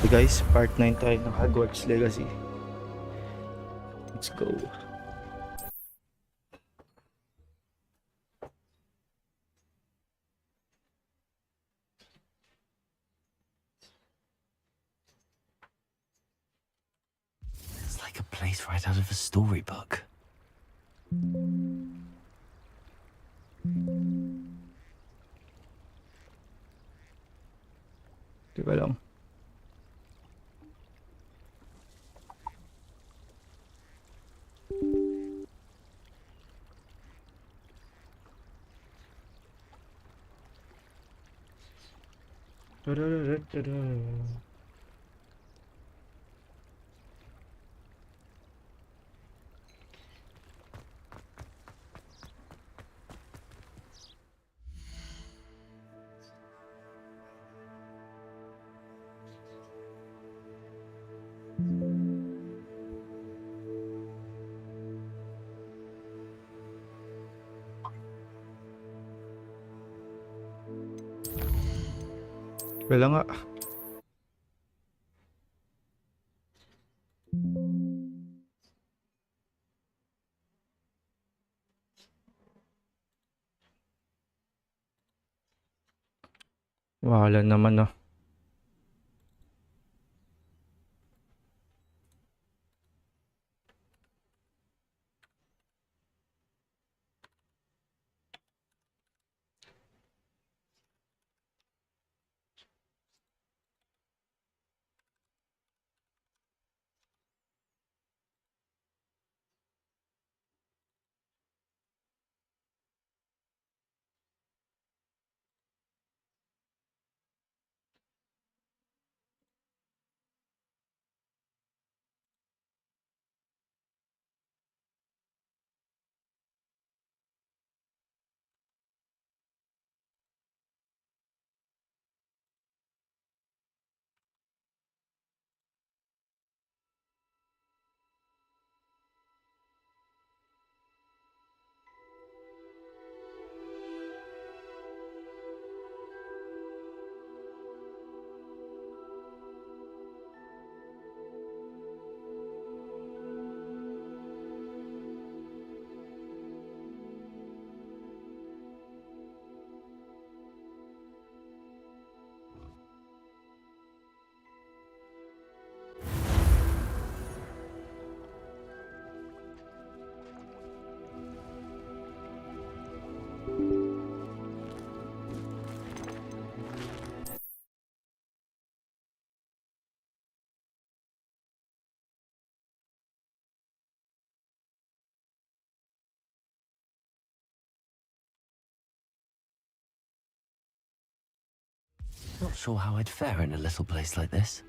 Okay guys, part 9 tayo ng Hogwarts Legacy. Let's go. It's like a place right out of a storybook. Teka lang. Wala nga. Wala naman ah. Not sure how I'd fare in a little place like this.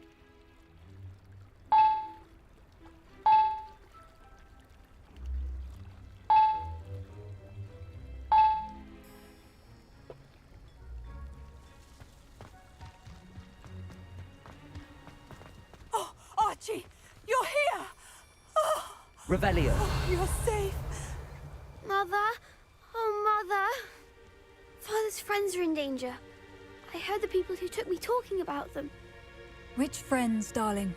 Oh, Archie, you're here! Oh, Revelio. you're safe. Mother? Oh, Mother. Father's friends are in danger. I heard the people who took me talking about them. Which friends, darling?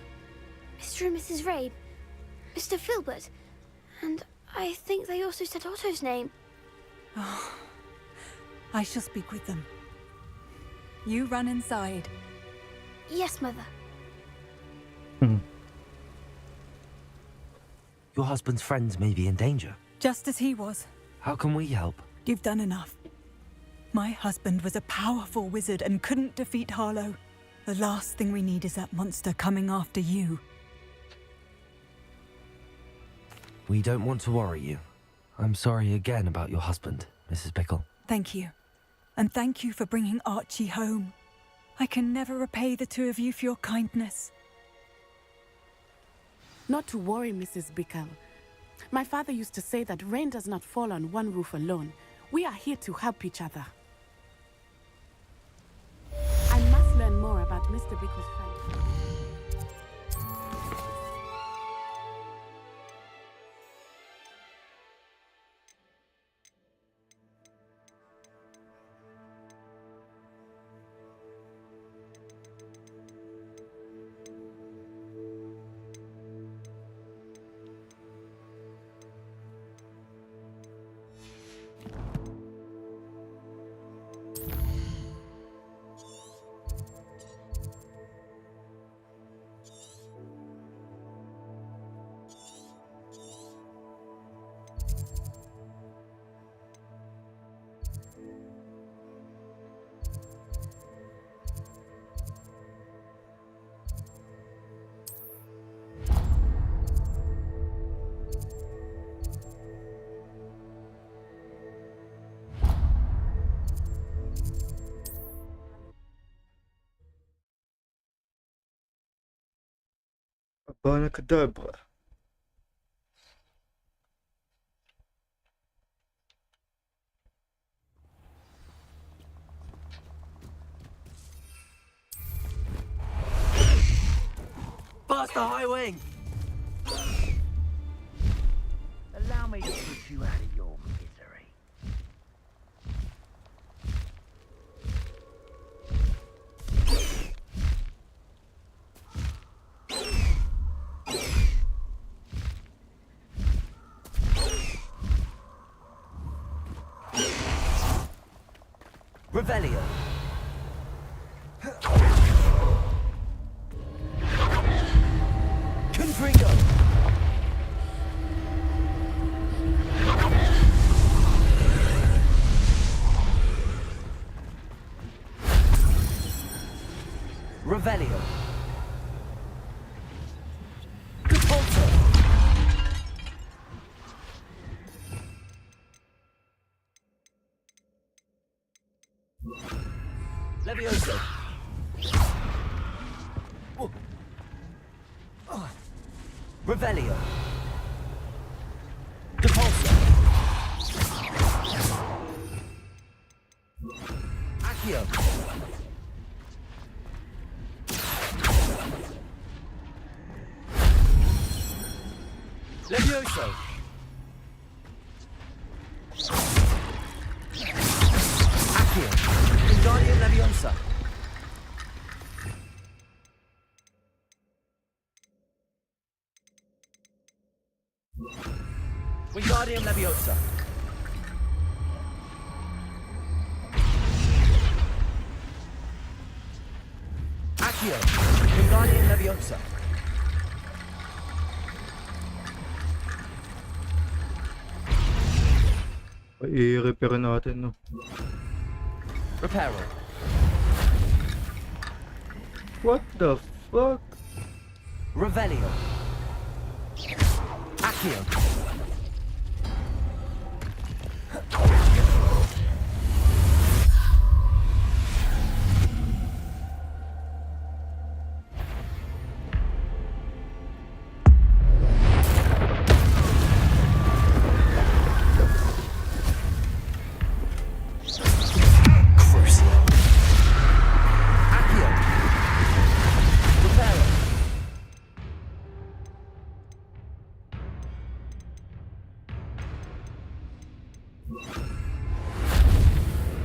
Mr. and Mrs. Rabe, Mr. Filbert, and I think they also said Otto's name. Oh, I shall speak with them. You run inside. Yes, Mother. Your husband's friends may be in danger. Just as he was. How can we help? You've done enough. My husband was a powerful wizard and couldn't defeat Harlow. The last thing we need is that monster coming after you. We don't want to worry you. I'm sorry again about your husband, Mrs. Bickle. Thank you. And thank you for bringing Archie home. I can never repay the two of you for your kindness. Not to worry, Mrs. Bickle. My father used to say that rain does not fall on one roof alone. We are here to help each other. I must learn more about Mr. Bickle's friend. Abana Kadabra. Faster, High Wing! Allow me to put you out of your misery. Revelio. Confringo. Revelio. Repulsor. Levioso. Revelio. Depulso. Accio. Levioso. Accio. Wingardium Leviosa. Wingardium Leviosa. Accio. Wingardium Leviosa. I-repair natin, no? Reparo. What the fuck? Revelio. Accio. Accio. Reparo.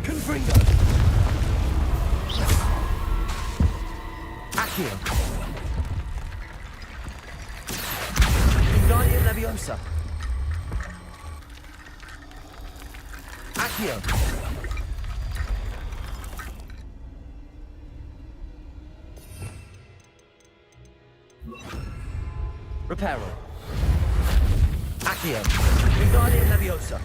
Confringo. Accio. Wingardium Leviosa. Accio. Reparo. Accio. Wingardium Leviosa.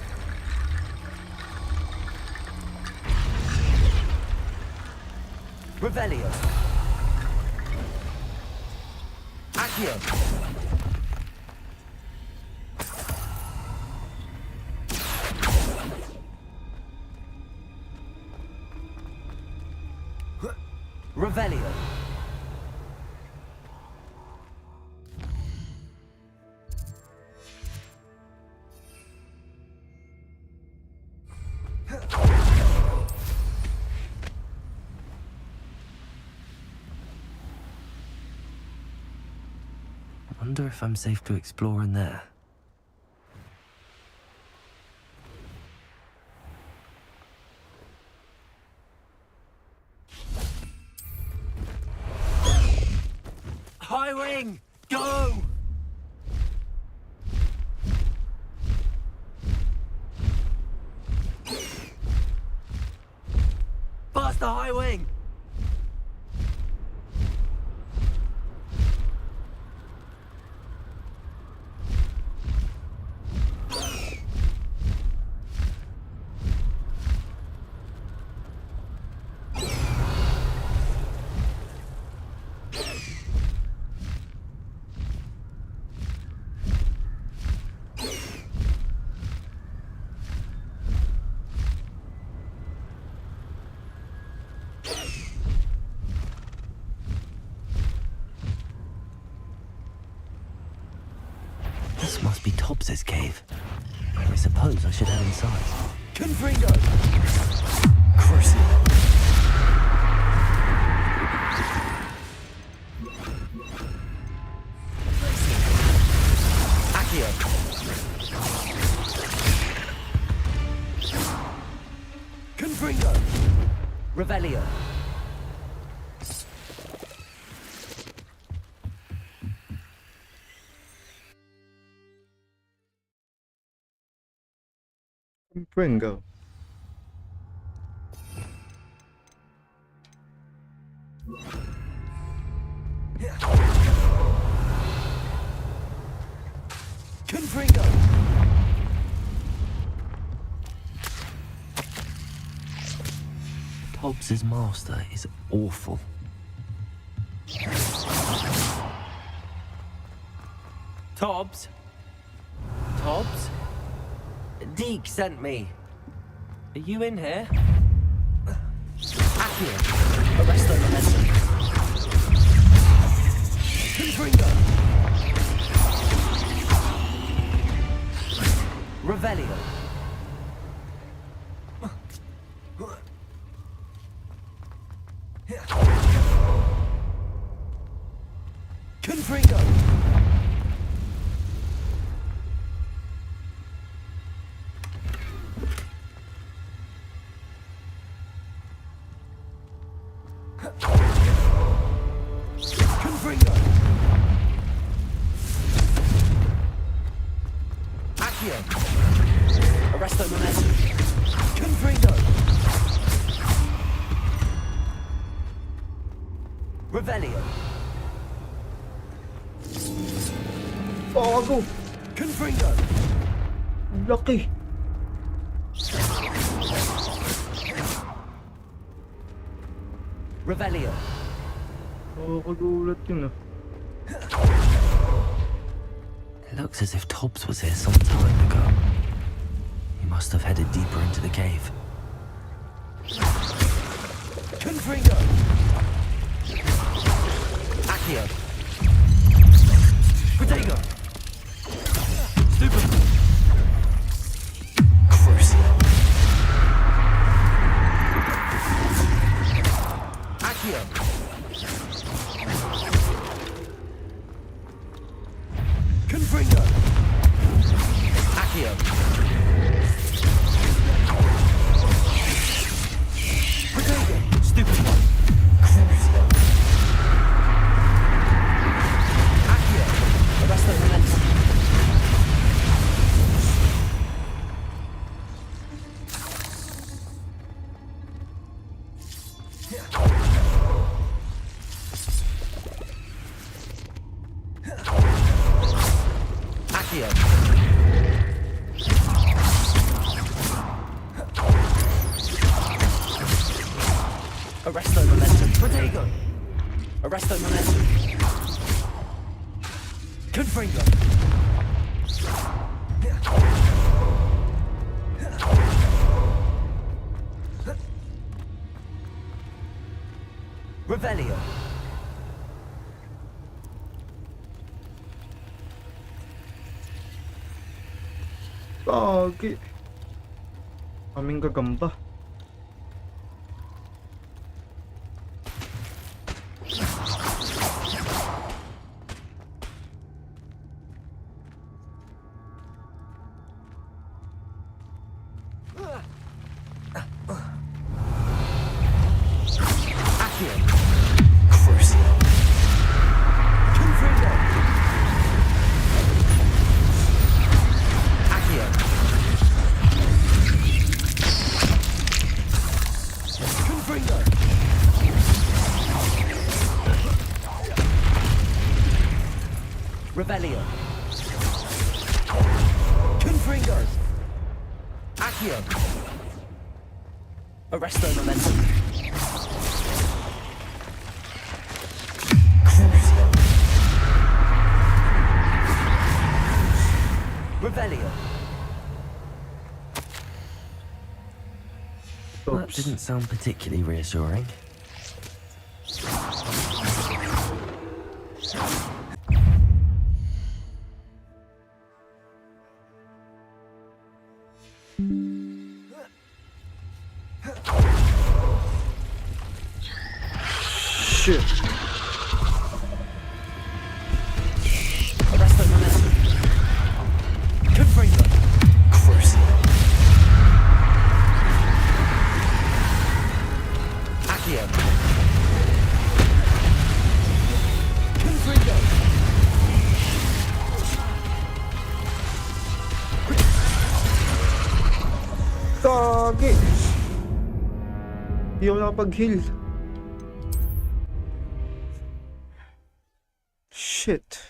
Revelio. Accio. Revelio. I wonder if I'm safe to explore in there. High Wing, go! Faster, High Wing! must be Tobbs's cave. I suppose I should head inside. Confringo! Crucial. Accio! Confringo! Revelio! Pringo. Confringo! Tobbs's master is awful. Tobbs? Tobbs? Deke sent me. Are you in here? Accio! Arresto momentum. Confringo! Revelio! Confringo! Confringo! Accio! Arresto momentum. Confringo! Revelio! Bago! Confringo! Laki! Revelio! Nakakagulat yun ah. It looks as if Tobbs was here some time ago. He must have headed deeper into the cave. Confringo! Accio! Protego! Stupid! Crucial. Accio! Confringo! Accio! Protego! Stupid one! Crucial. Accio! Arresto momentum. Accio! Arresto momentum. Protego! Arresto momentum. Confringo! Revelio! Gagi! Kaming gagamba. Accio! Crucial. Confringo! Accio! Confringo! Revelio! Confringo! Accio! Arresto momentum. Crucial. Revelio! That didn't sound particularly reassuring. Shit. Arrest the momentum. Confringo. Crucial. Accio. Confringo. Kagi! Hindi ako nakapag-heal. Shit.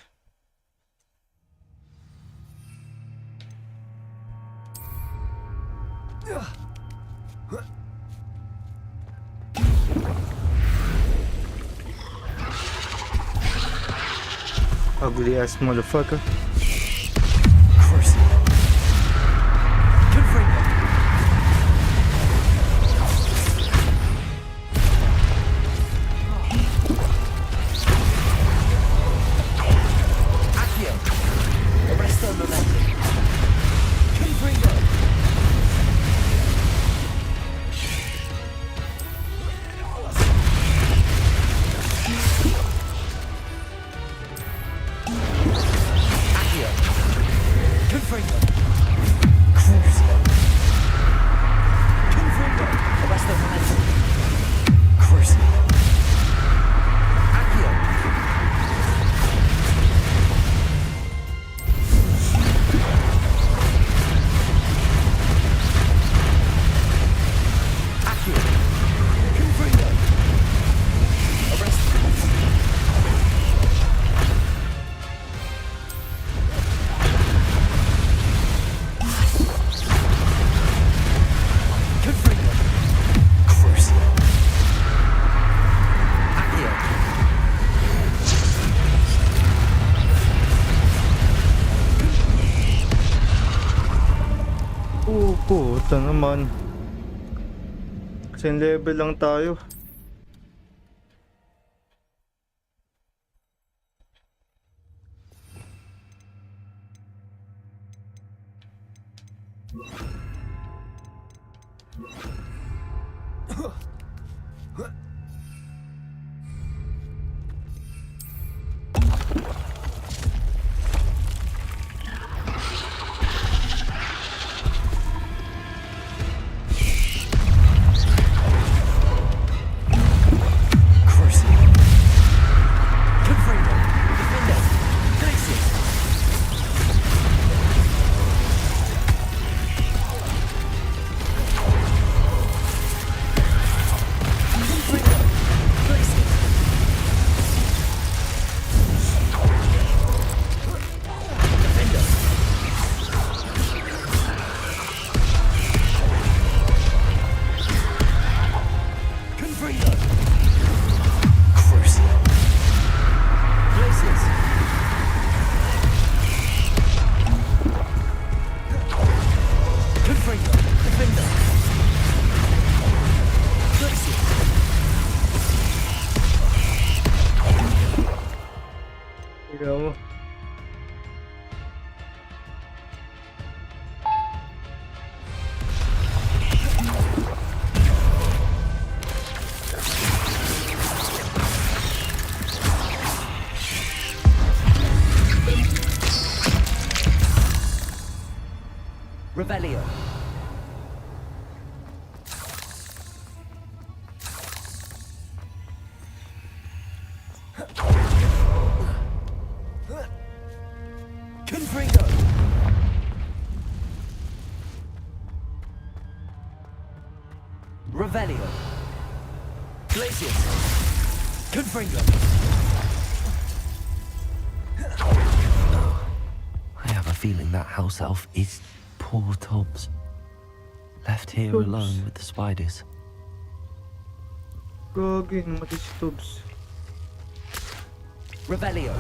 Ugly ass motherfucker. Crucial. Confringo. Accio. Arrest the momentum. Confringo. Accio. Confringo. Crucial. Confringo. Arrest the momentum. Crucial. Accio. Accio. Confringo. Arrest. Confringo. Crucial. Accio. Puta naman. Same level lang tayo. Crucial. Confringo. Defender. Glacius. Confringo. Glacius. Defender. Confringo. Crucial. Glacius. Confringo. Defender. Glacius. Ikaw mo. Revelio. Confringo. Revelio. Glacius. Confringo. I have a feeling that house elf is poor Tubbs. Left here Tubbs. alone with the spiders. Gagi, namatay si Tubbs. Revelio.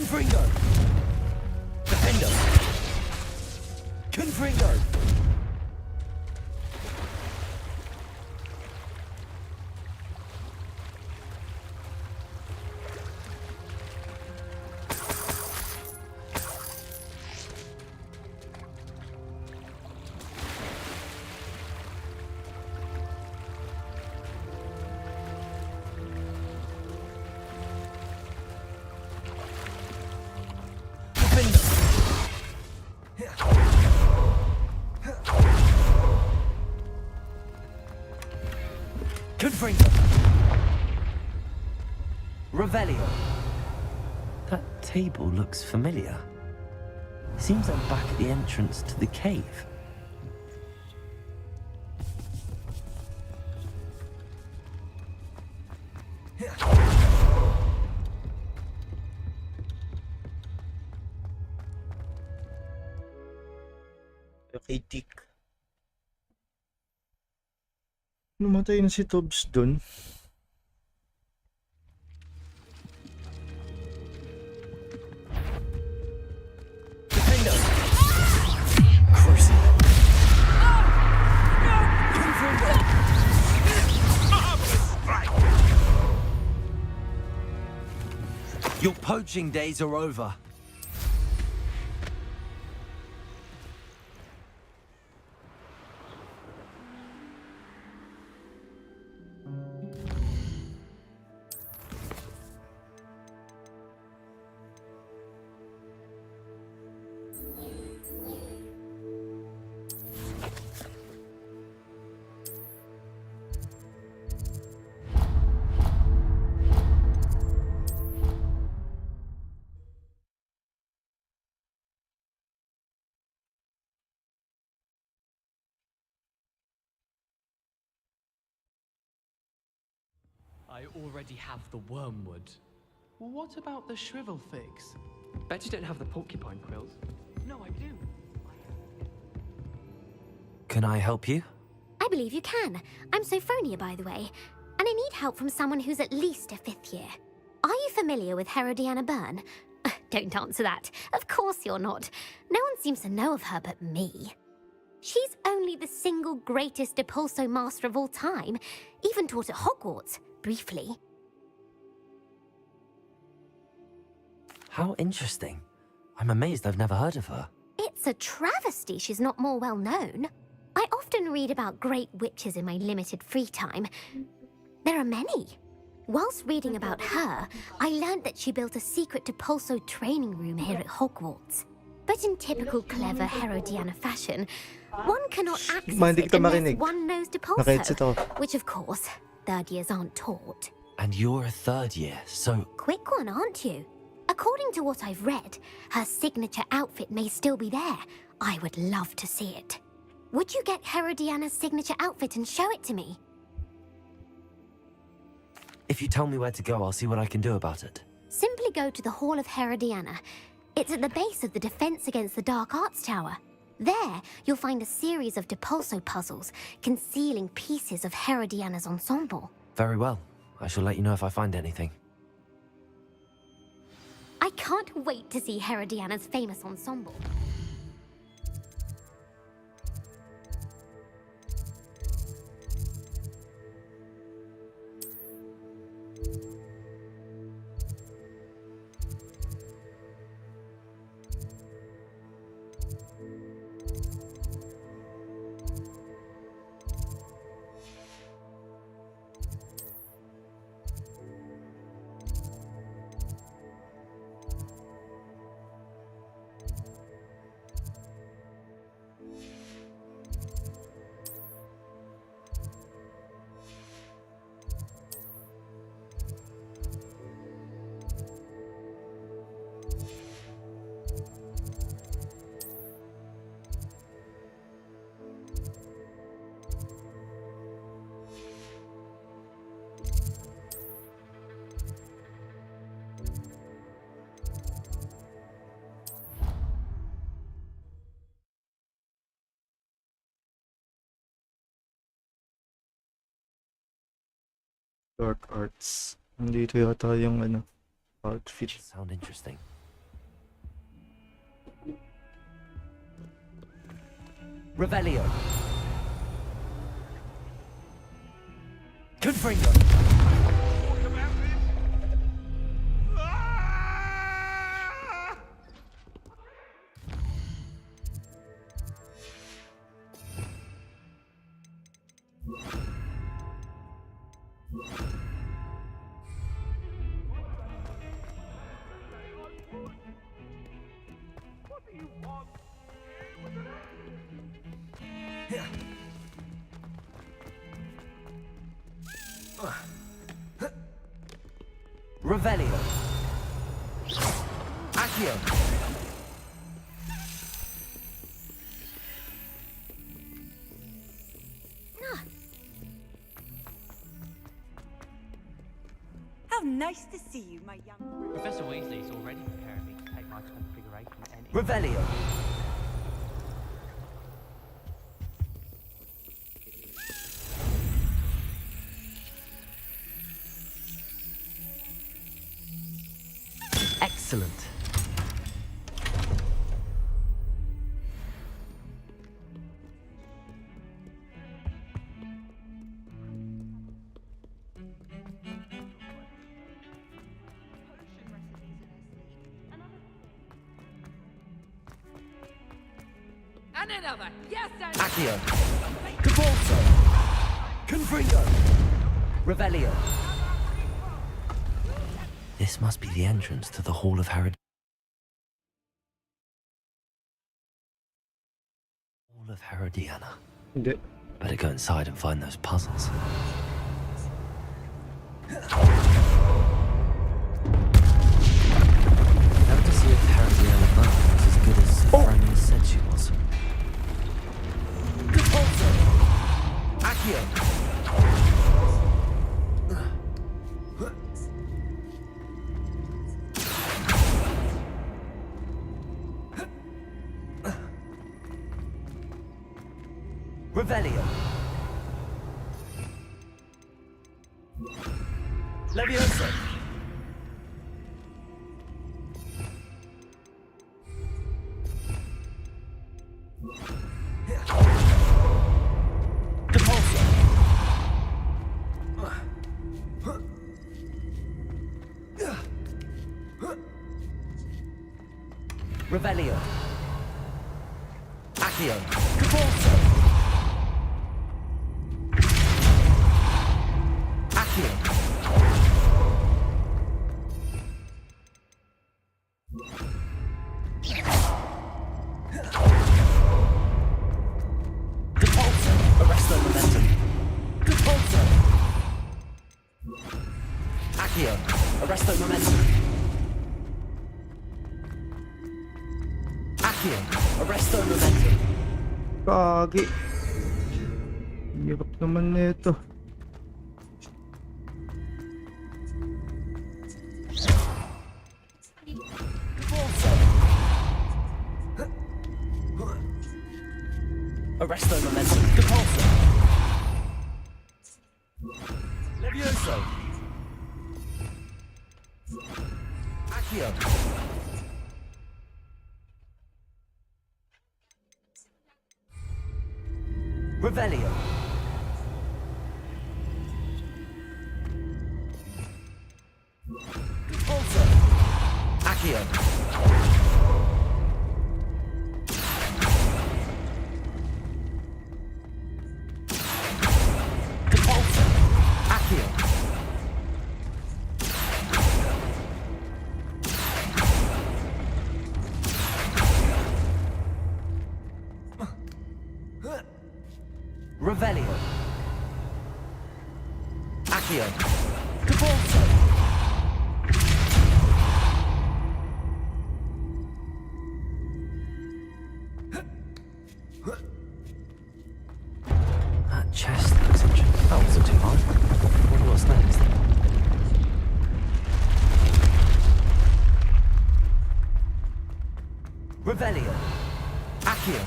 Confringo! Defender! Confringo! Confringo! Revelio! That table looks familiar. Seems I'm back at the entrance to the cave. Okay, tick. Namatay na si Tobs dun. Defender! Crucible! Confringo! Your poaching days are over. I already have the wormwood. What about the shrivel figs? Bet you don't have the porcupine quills. No, I do. Can I help you? I believe you can. I'm Sophronia, by the way, and I need help from someone who's at least a 5th year. Are you familiar with Herodiana Byrne? Don't answer that. Of course you're not. No one seems to know of her but me. She's only the single greatest Depulso master of all time, even taught at Hogwarts, briefly. How interesting. I'm amazed I've never heard of her. It's a travesty she's not more well known. I often read about great witches in my limited free time. There are many. Whilst reading about her, I learned that she built a secret Depulso training room here at Hogwarts. But in typical clever Herodiana fashion, one cannot access Hindi it kita unless marinig. one knows Naka-headset ako. Depulso, which of course, 3rd years aren't taught. And you're a 3rd year, so... Quick one, aren't you? According to what I've read, her signature outfit may still be there. I would love to see it. Would you get Herodiana's signature outfit and show it to me? If you tell me where to go, I'll see what I can do about it. Simply go to the Hall of Herodiana. It's at the base of the Defense Against the Dark Arts Tower. There, you'll find a series of Depulso puzzles concealing pieces of Herodiana's ensemble. Very well. I shall let you know if I find anything. I can't wait to see Herodiana's famous ensemble. Dark Arts. Nandito yata yung outfit. Sound interesting. Revelio. Confringo. Revelio. Accio. How nice to see you, my young... Professor Weasley's already preparing me to take my configuration at any... Revelio. Excellent. And another! Yes, and... Accio. Cabalso. Confringo. Revelio. This must be the entrance to the Hall of Herod. Hall of Herodiana. Hindi. Better go inside and find those puzzles. Never to see if Herodiana Burn was as good as Franny said she was. Cabalso. Accio. Revelio. Levioso. Cabalso. Revelio. Accio. Cabalso. Arresto momentum. Accio. Arresto momentum. Kagi. Hirap naman nito. Arresto momentum. Cabalso. Levioso. Accio. Revelio. Cabalso. Accio. Revelio. Accio. Cabalso. That chest looks interesting. That wasn't too hard. Wonder what's next. Revelio. Accio.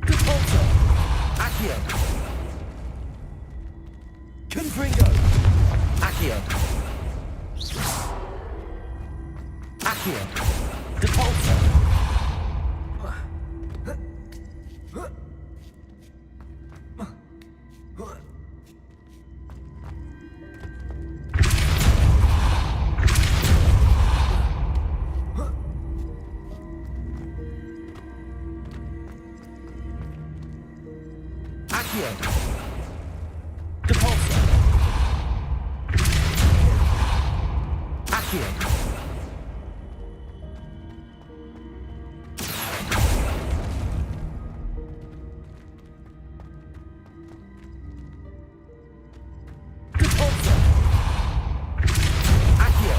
Cabalso. Accio. Confringo. Accio. Accio. Depulso. Accio. Depulsor. Accio. Depulsor. Accio.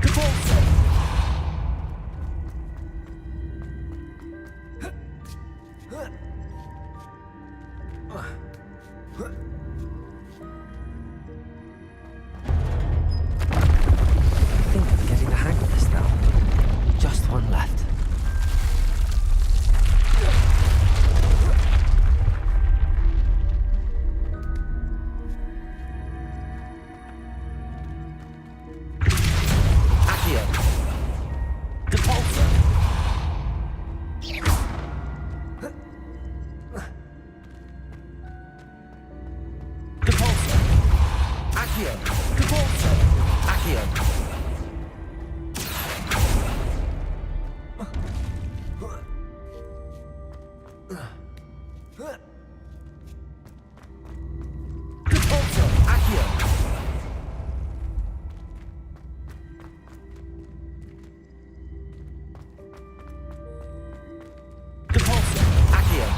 Depulsor. I think I'm getting the hang of this now. Just one left. Accio. Depulsor. Depulsor. Accio. Depulsor. Accio. Depulsor. Accio. Depulsor. Accio.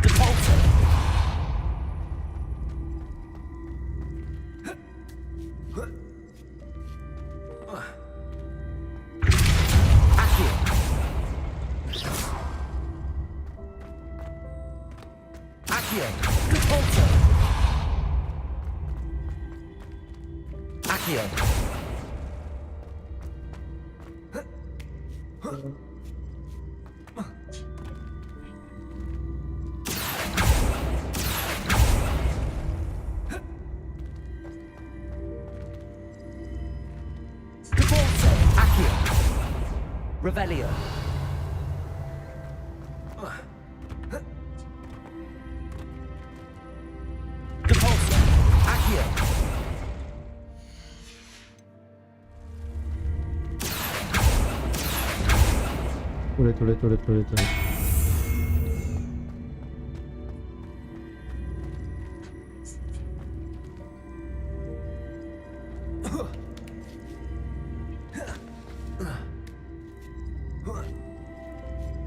Depulsor. Accio. Accio. Depulsor. Accio. Depulsor. Accio. Revelio. Depulsor. Accio. Ulit.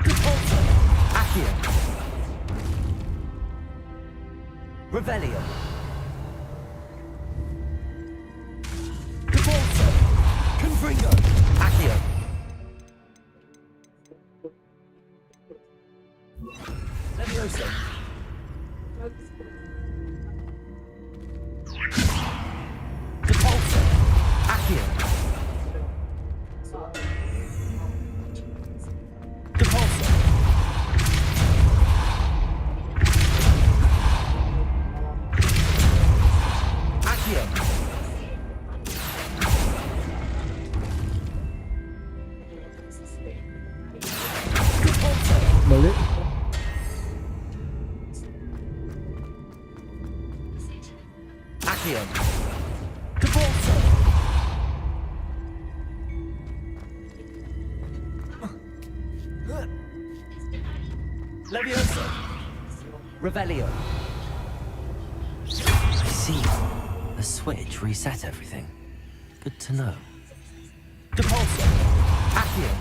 Depulsor. Accio. Revelio. Depulsor. Confringo. Accio. Leviosa. Depulsor. Accio. Depulsor. Accio. Depulsor. Balik. Accio. Depulsor. Leviosa. Revelio. I see. A switch reset everything. Good to know. Depulsor. Accio.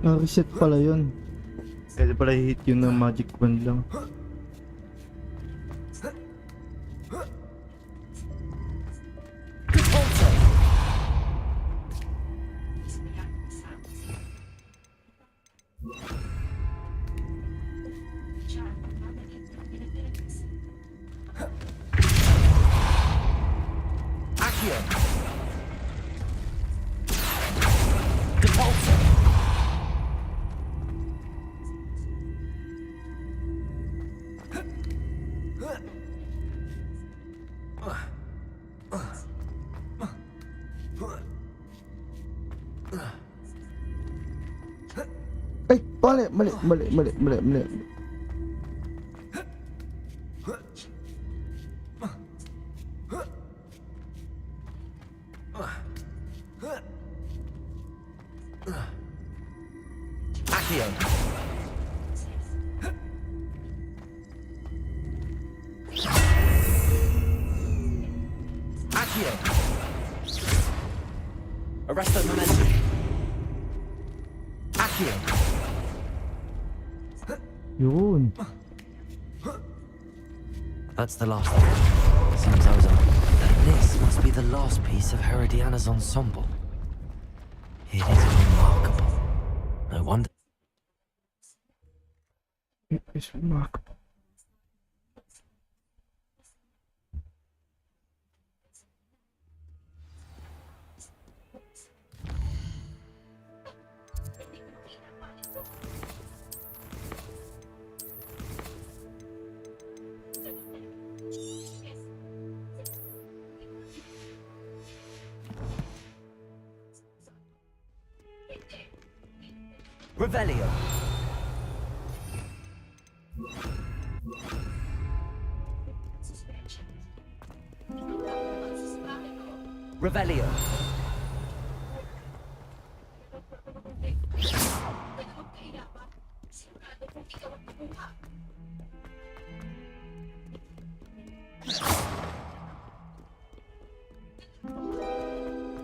Reset pala yun. Pwede pala hit yun ng magic wand lang. Depulsor. Accio. Depulsor. Balik. Accio. Accio. Arresto momentum. Accio. Yun. That's the last one. Seems I was on. This must be the last piece of Herodiana's ensemble. It is remarkable. No wonder. It is remarkable. Revelio. Revelio.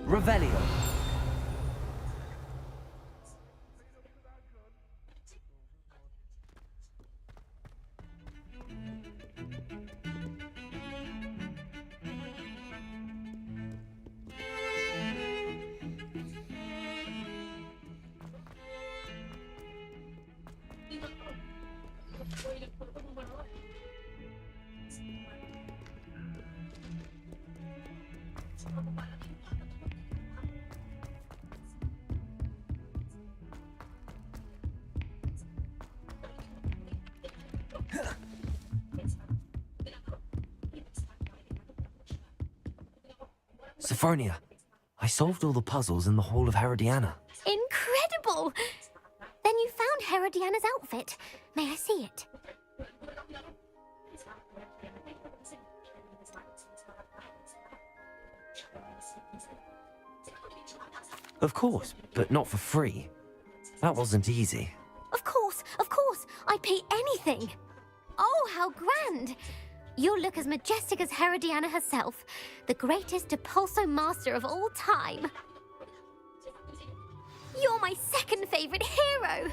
Revelio. Sophronia, I solved all the puzzles in the Hall of Herodiana. Incredible! Then you found Herodiana's outfit. May I see it? Of course, but not for free. That wasn't easy. Of course, I'd pay anything. Oh, how grand! You'll look as majestic as Herodiana herself, the greatest Depulso master of all time. You're my second favorite hero!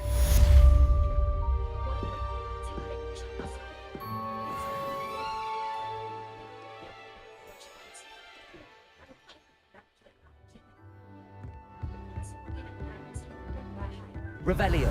Revelio.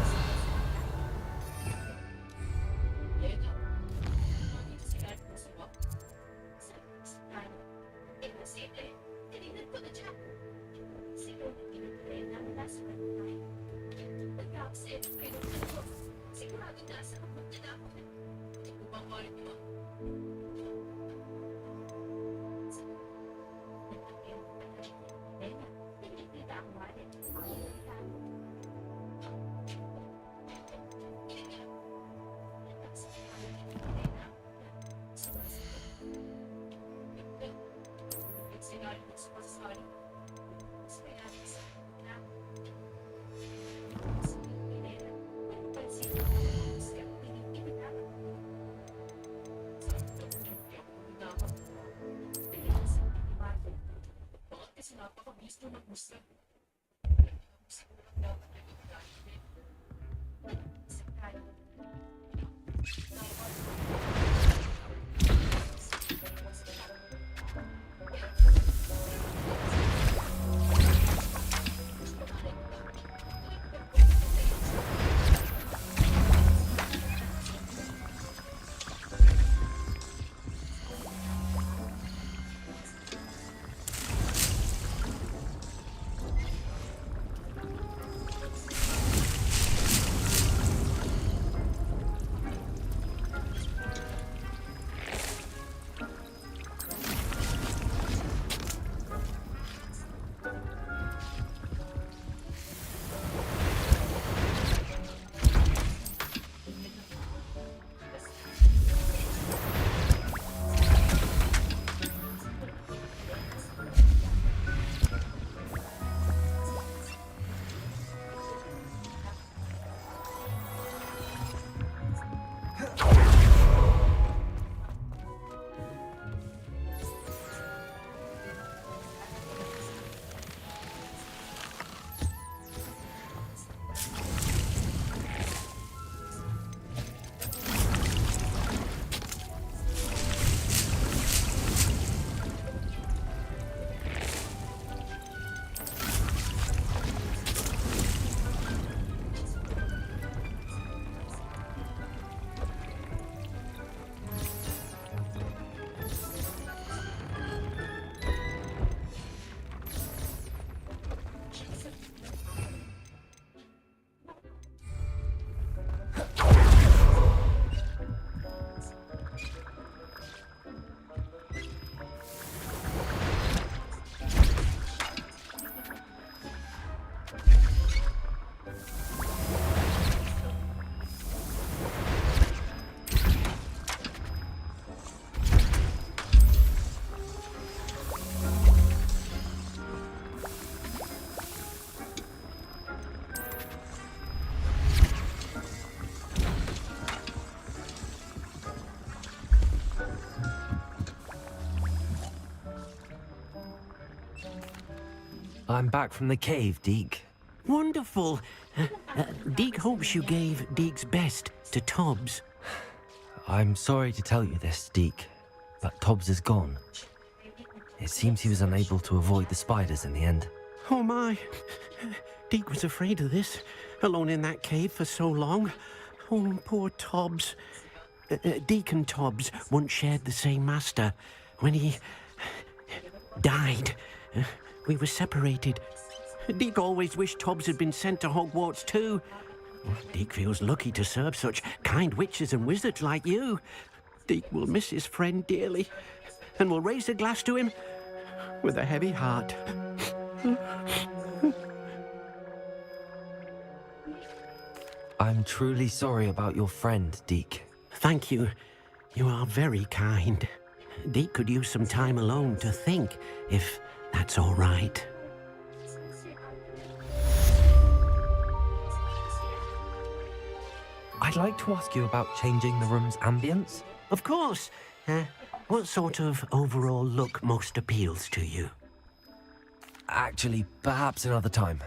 I'm back from the cave, Deke. Wonderful. Deke hopes you gave Deke's best to Tobbs. I'm sorry to tell you this, Deke, but Tobbs is gone. It seems he was unable to avoid the spiders in the end. Oh my. Deke was afraid of this, alone in that cave for so long. Oh, poor Tobbs. Deke and Tobbs once shared the same master. When he died, we were separated. Deke always wished Tobbs had been sent to Hogwarts too. Deke feels lucky to serve such kind witches and wizards like you. Deke will miss his friend dearly, and will raise a glass to him with a heavy heart. I'm truly sorry about your friend, Deke. Thank you. You are very kind. Deke could use some time alone to think, if that's all right. I'd like to ask you about changing the room's ambience. Of course. What sort of overall look most appeals to you? Actually, perhaps another time.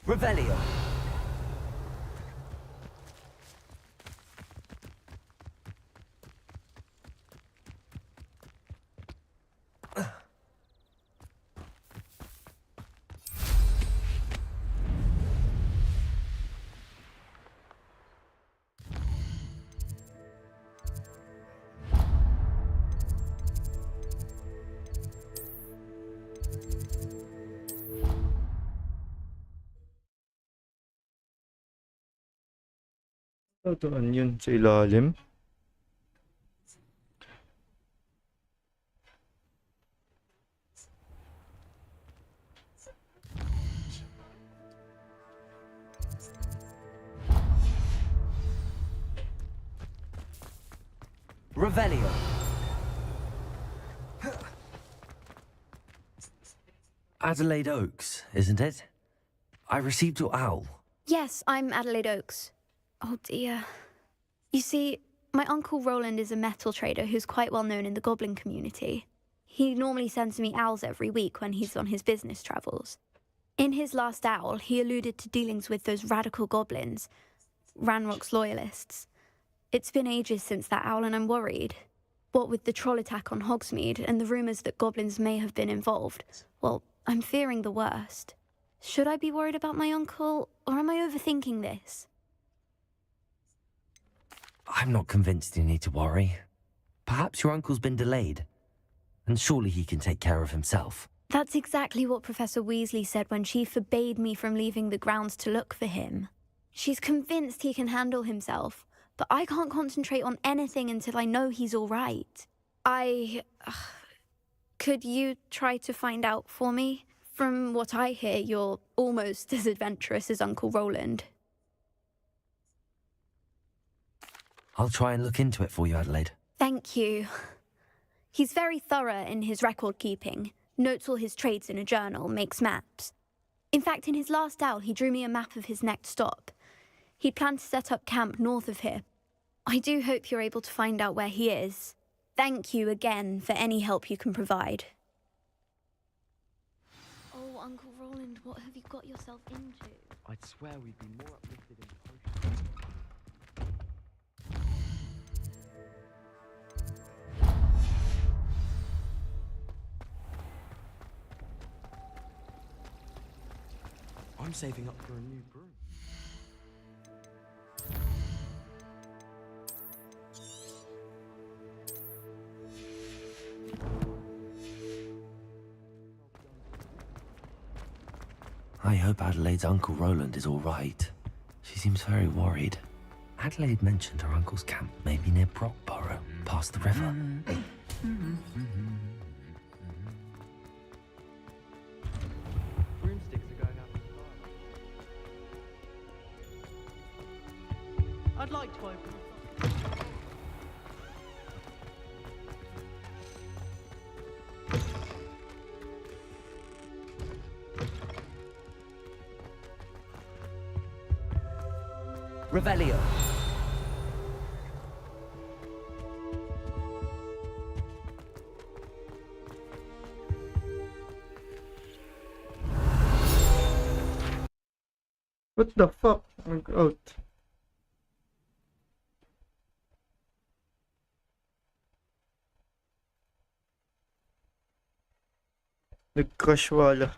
Revelio. Tatuan yun sa ilalim. Revelio. Adelaide Oaks, isn't it? I received your owl. Yes, I'm Adelaide Oaks. Oh dear. You see, my Uncle Roland is a metal trader who's quite well known in the goblin community. He normally sends me owls every week when he's on his business travels. In his last owl, he alluded to dealings with those radical goblins, Ranrock's loyalists. It's been ages since that owl and I'm worried. What with the troll attack on Hogsmeade and the rumours that goblins may have been involved, well, I'm fearing the worst. Should I be worried about my uncle, or am I overthinking this? I'm not convinced you need to worry. Perhaps your uncle's been delayed, and surely he can take care of himself. That's exactly what Professor Weasley said when she forbade me from leaving the grounds to look for him. She's convinced he can handle himself, but I can't concentrate on anything until I know he's all right. Could you try to find out for me? From what I hear, you're almost as adventurous as Uncle Roland. I'll try and look into it for you, Adelaide. Thank you. He's very thorough in his record keeping, notes all his trades in a journal, makes maps. In fact, in his last owl, he drew me a map of his next stop. He planned to set up camp north of here. I do hope you're able to find out where he is. Thank you again for any help you can provide. Oh, Uncle Roland, what have you got yourself into? I'd swear we'd be more uplifted in potions. I'm saving up for a new broom. I hope Adelaide's Uncle Roland is all right. She seems very worried. Adelaide mentioned her uncle's camp may be near Brockborough, past the river. Broomsticks are going out of the fire. I'd like to open the Revelio. What the fuck? Nag-out. Nag-crash wala.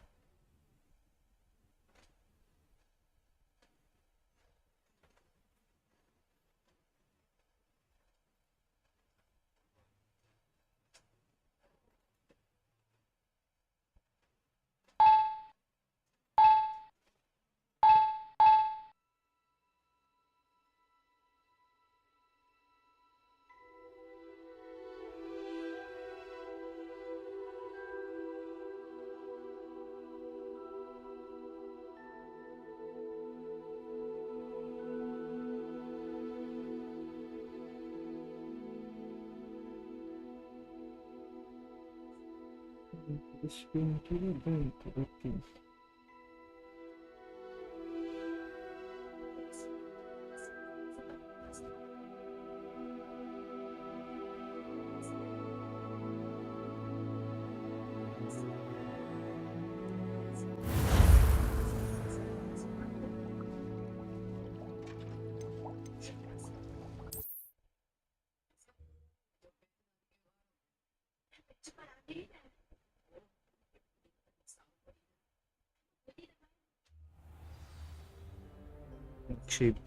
Cheap.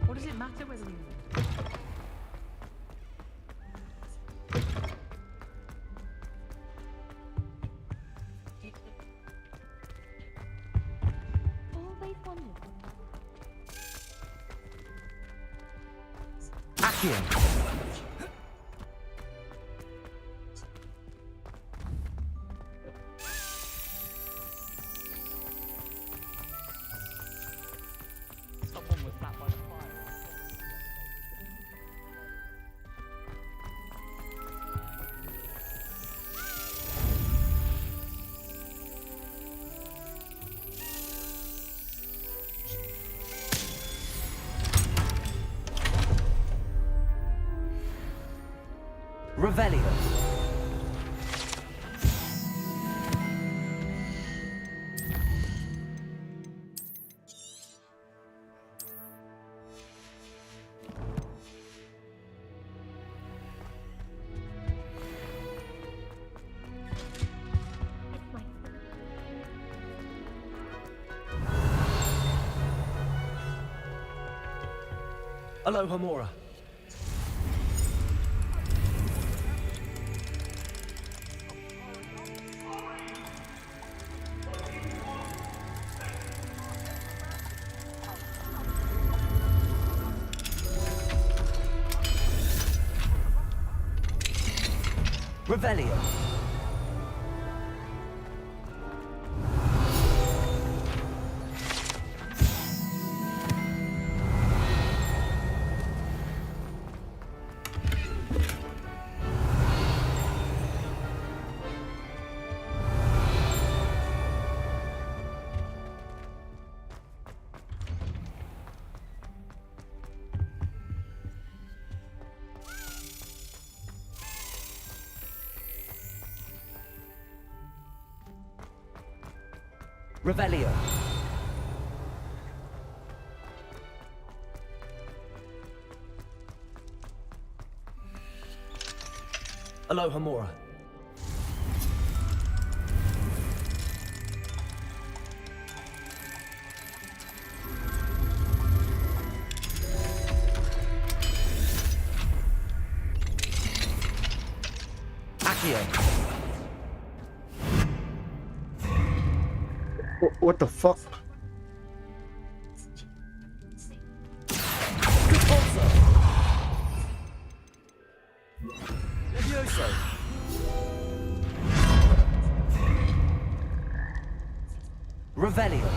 What does it matter whether we... Always wondered. Accio! Someone was sat by the fire. Revelio. Aloha Mora. Revelio. Revelio. Aloha Mora. Accio. What the fuck? Levioso. Revelio.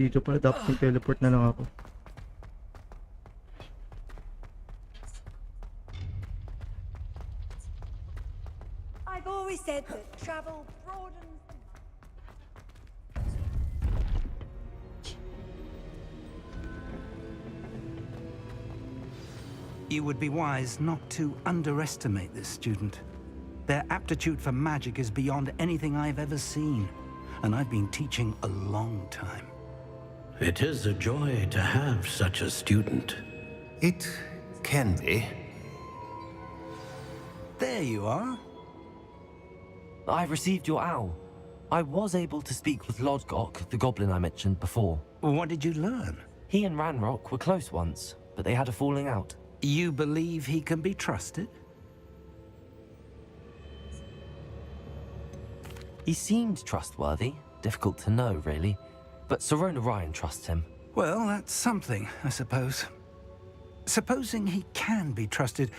Dito pala dapat yung teleport na lang ako. I've always said that travel broadens the mind. You would be wise not to underestimate this student. Their aptitude for magic is beyond anything I've ever seen, and I've been teaching a long time. It is a joy to have such a student. It can be. There you are. I received your owl. I was able to speak with Lodgok, the goblin I mentioned before. What did you learn? He and Ranrock were close once, but they had a falling out. You believe he can be trusted? He seemed trustworthy. Difficult to know, really. But Serona Ryan trusts him. Well, that's something, I suppose. Supposing he can be trusted,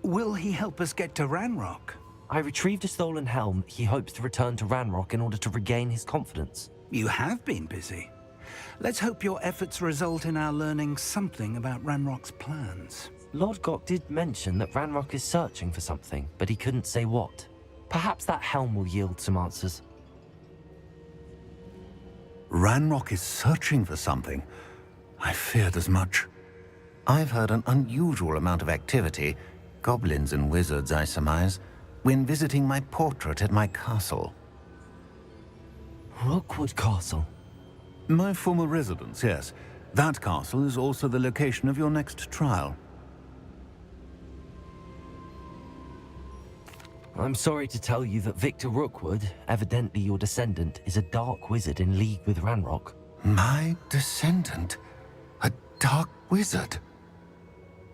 will he help us get to Ranrock? I retrieved a stolen helm. He hopes to return to Ranrock in order to regain his confidence. You have been busy. Let's hope your efforts result in our learning something about Ranrock's plans. Lodgok did mention that Ranrock is searching for something, but he couldn't say what. Perhaps that helm will yield some answers. Ranrock is searching for something. I feared as much. I've heard an unusual amount of activity, goblins and wizards, I surmise, when visiting my portrait at my castle. Rookwood Castle? My former residence, yes. That castle is also the location of your next trial. I'm sorry to tell you that Victor Rookwood, evidently your descendant, is a dark wizard in league with Ranrock. My descendant? A dark wizard?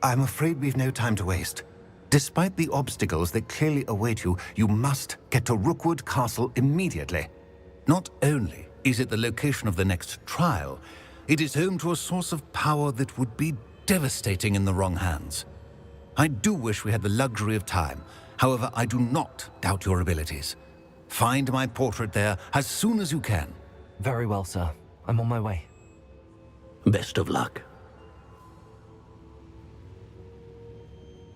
I'm afraid we've no time to waste. Despite the obstacles that clearly await you, you must get to Rookwood Castle immediately. Not only is it the location of the next trial, it is home to a source of power that would be devastating in the wrong hands. I do wish we had the luxury of time. However, I do not doubt your abilities. Find my portrait there as soon as you can. Very well, sir. I'm on my way. Best of luck.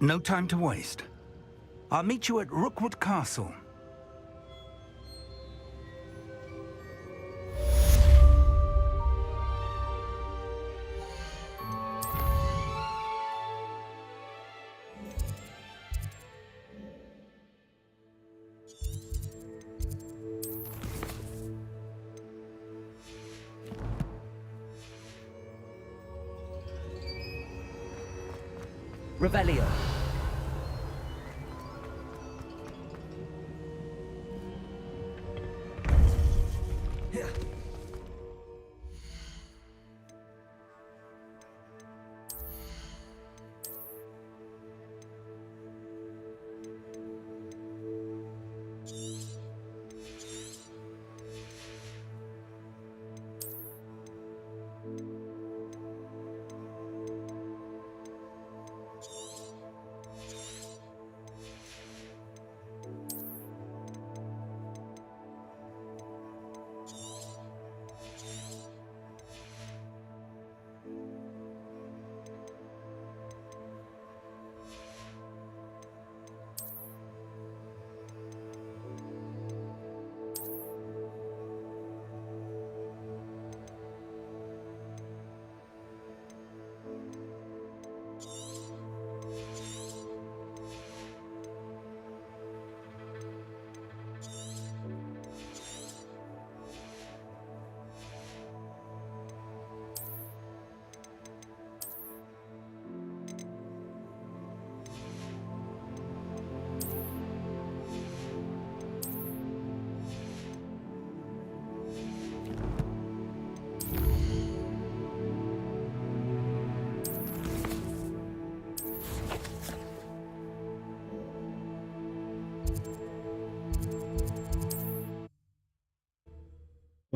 No time to waste. I'll meet you at Rookwood Castle. Revelio.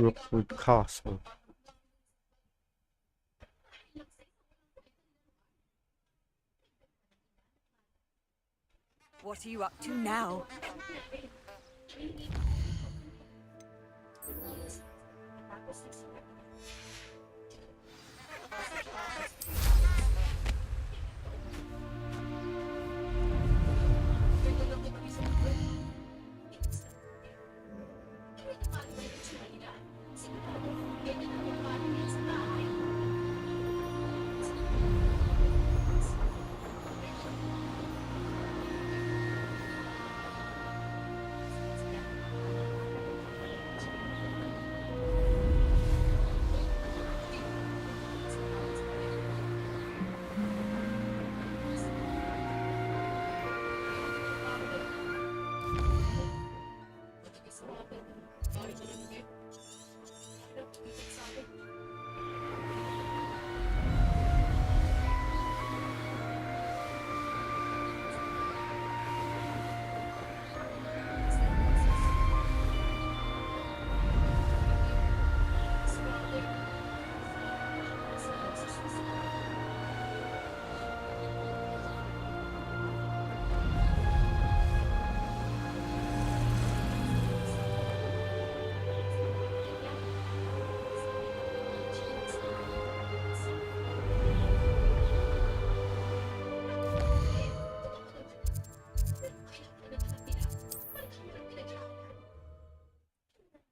Rookwood Castle. What are you up to now?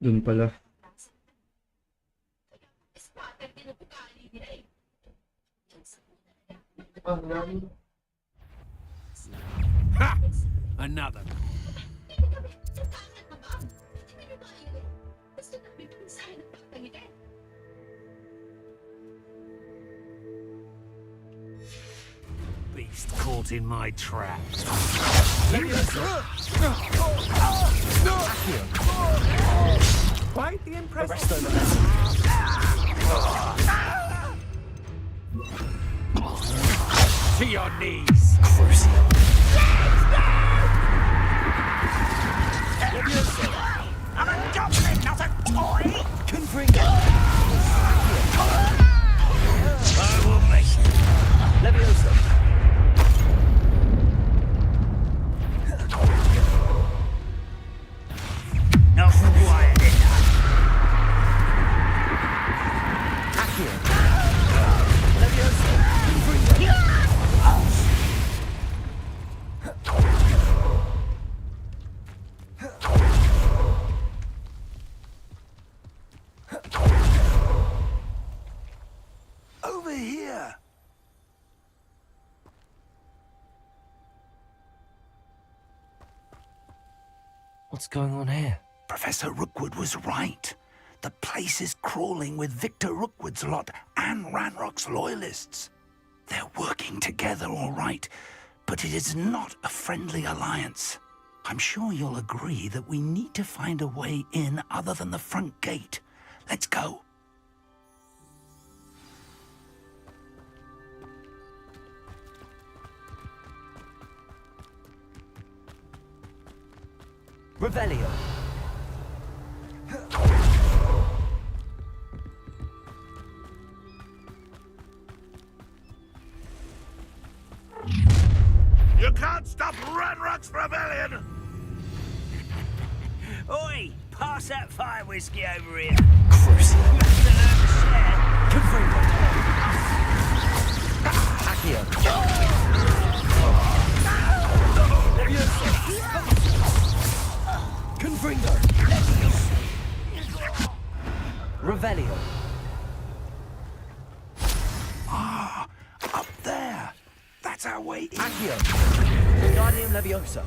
Dun pala. Ha! Another. Beast caught in my trap. Quite the impressive. To your knees. I'm a goblin, not a toy! I will make it. Leviosa. Not quiet enough. Over here! What's going on here? Professor Rookwood was right. The place is crawling with Victor Rookwood's lot and Ranrock's loyalists. They're working together all right, but it is not a friendly alliance. I'm sure you'll agree that we need to find a way in other than the front gate. Let's go. Revelio. You can't stop Ranrock's rebellion! Oi! Pass that fire whiskey over here. Crucial. You have to learn to share. Confringo. Revelio. Ah, up there. That's our way in. Accio. Wingardium Leviosa.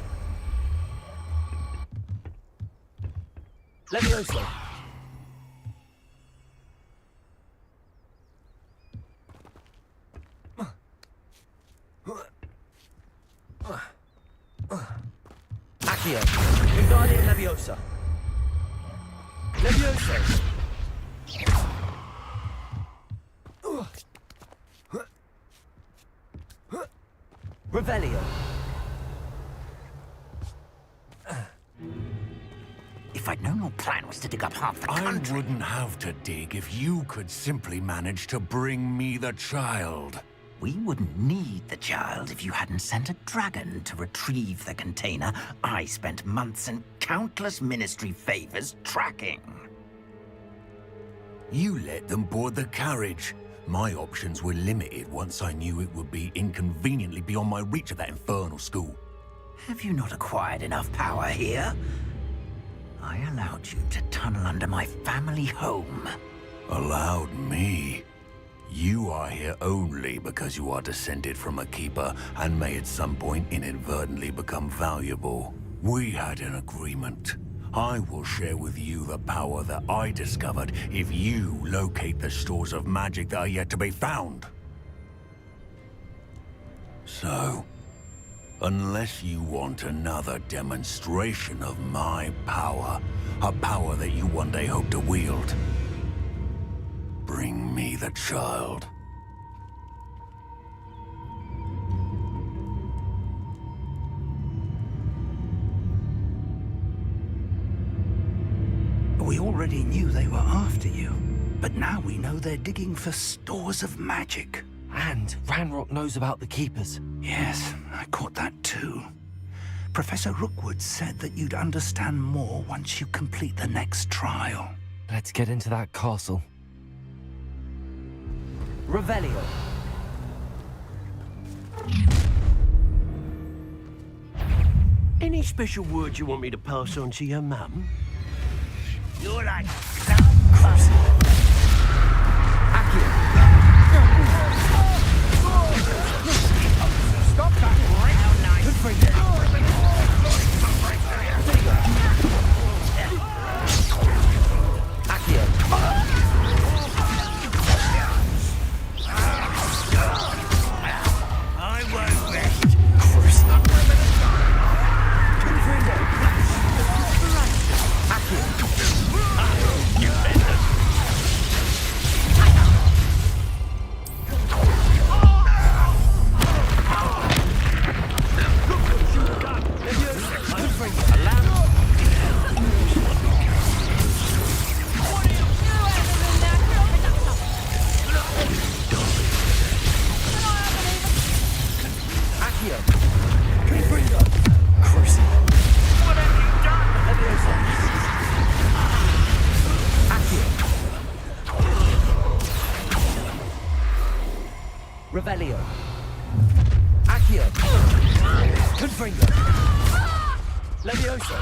Leviosa. Accio. Wingardium Leviosa. Leviosa. Revelio. If I'd known your plan was to dig up half the I country. wouldn't have to dig if you could simply manage to bring me the child. We wouldn't need the child if you hadn't sent a dragon to retrieve the container I spent months and countless ministry favors tracking. You let them board the carriage. My options were limited once I knew it would be inconveniently beyond my reach of that infernal school. Have you not acquired enough power here? I allowed you to tunnel under my family home. Allowed me? You are here only because you are descended from a keeper and may at some point inadvertently become valuable. We had an agreement. I will share with you the power that I discovered if you locate the stores of magic that are yet to be found. So, unless you want another demonstration of my power, a power that you one day hope to wield, bring me the child. We already knew they were after you, but now we know they're digging for stores of magic. And Ranrock knows about the Keepers. Yes, I caught that too. Professor Rookwood said that you'd understand more once you complete the next trial. Let's get into that castle. Revelio. Any special words you want me to pass on to your mum? You're like Stop that! How nice! I won't rest. Revelio. Accio. Confringo. Leviosa.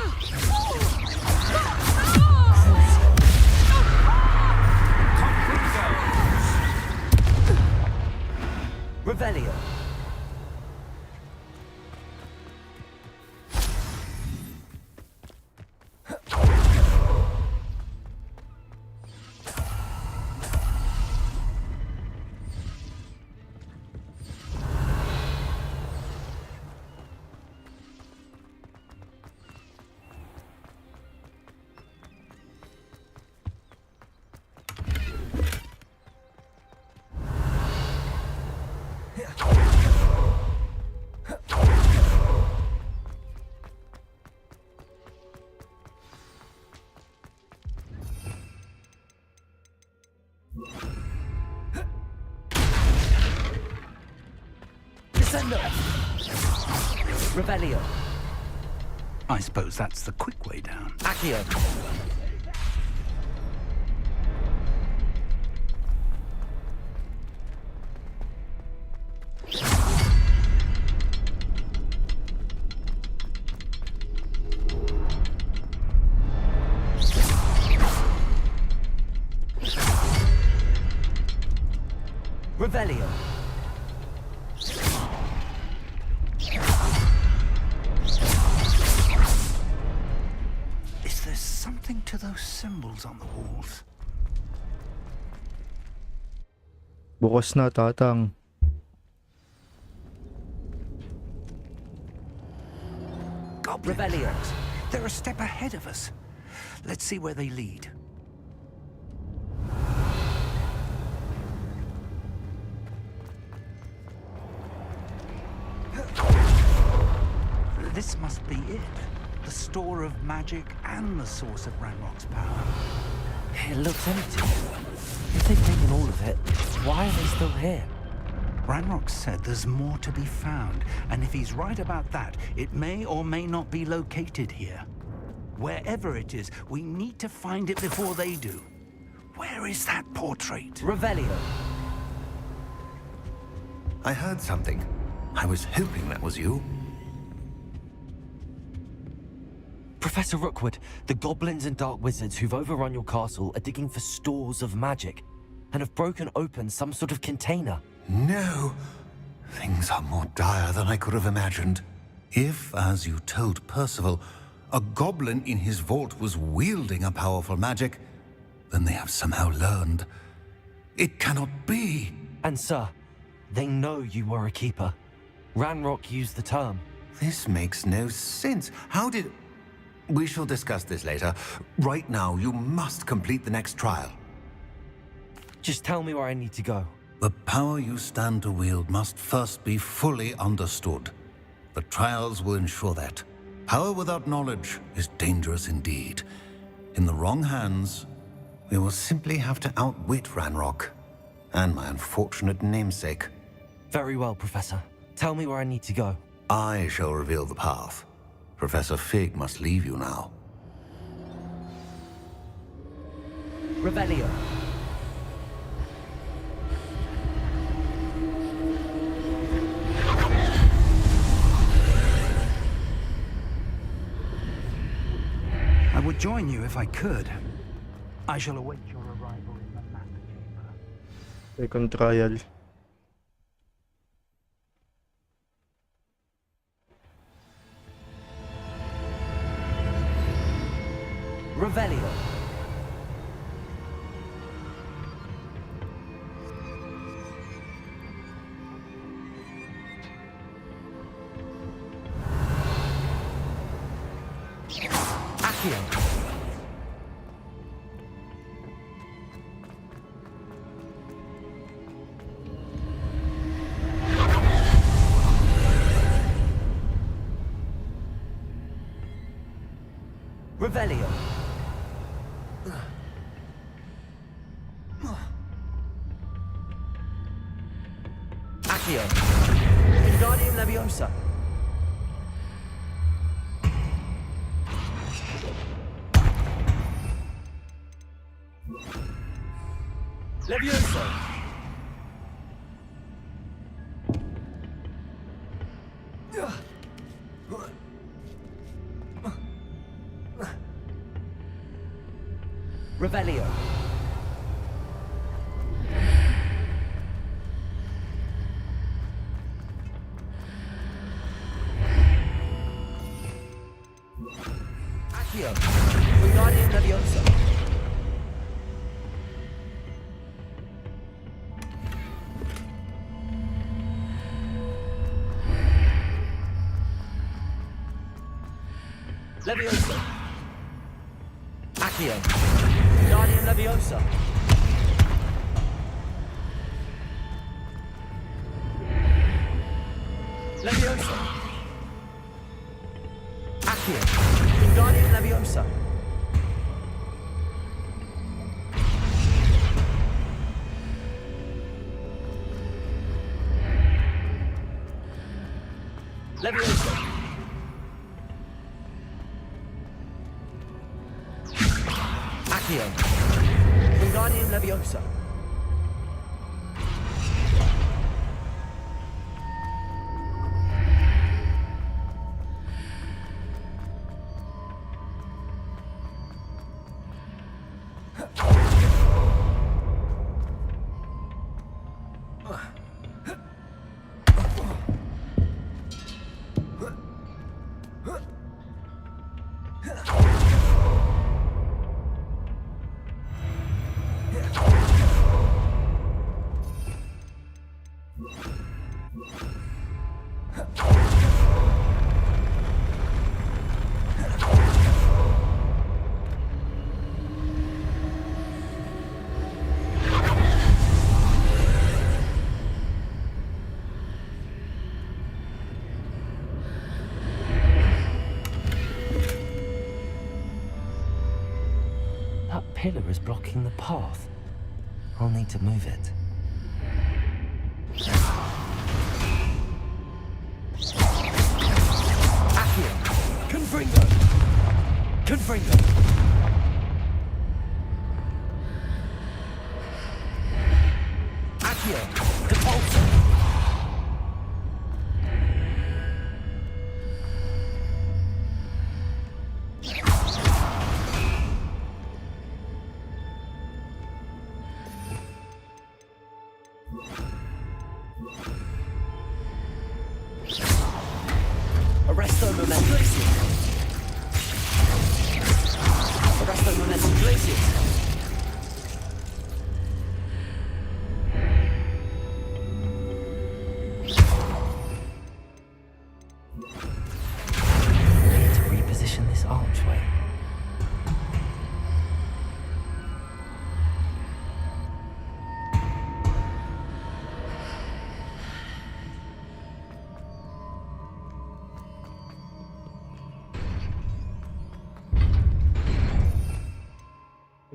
Revelio. Descendo. Revelio. I suppose that's the quick way down. Accio. Revelio. Is there something to those symbols on the walls? Bukas na, tatang. Goblin Revelio. tracks. They're a step ahead of us. Let's see where they lead. This must be it. The the store of magic and the source of Ranrock's power. It looks empty. If they've taken all of it, why are they still here? Ranrock said there's more to be found, and if he's right about that, it may or may not be located here. Wherever it is, we need to find it before they do. Where is that portrait? Revelio. I heard something. I was hoping that was you. Professor Rookwood, the goblins and dark wizards who've overrun your castle are digging for stores of magic and have broken open some sort of container. No. Things are more dire than I could have imagined. If, as you told Percival, a goblin in his vault was wielding a powerful magic, then they have somehow learned. It cannot be. And sir, they know you were a keeper. Ranrock used the term. This makes no sense. How did... We shall discuss this later. Right now, you must complete the next trial. Just tell me where I need to go. The power you stand to wield must first be fully understood. The trials will ensure that. Power without knowledge is dangerous indeed. In the wrong hands, we will simply have to outwit Ranrock and my unfortunate namesake. Very well, Professor. Tell me where I need to go. I shall reveal the path. Professor Fig must leave you now. Revelio. I would join you if I could. I shall await your arrival in the matter chamber. Second trial. Revelio. Accio. Revelio. Accio. Wingardium Leviosa. Leviosa. Revelio. Accio. Wingardium Leviosa. Leviosa. Accio. Wingardium Leviosa. Leviosa. Accio. Wingardium Leviosa. Leviosa. Accio. Wingardium Leviosa. pillar is blocking the path. I'll need to move it. Accio! Confringo! Confringo! Accio! Depulso! Arresto momentum glacius. Arresto momentum glacius. Need to reposition this archway.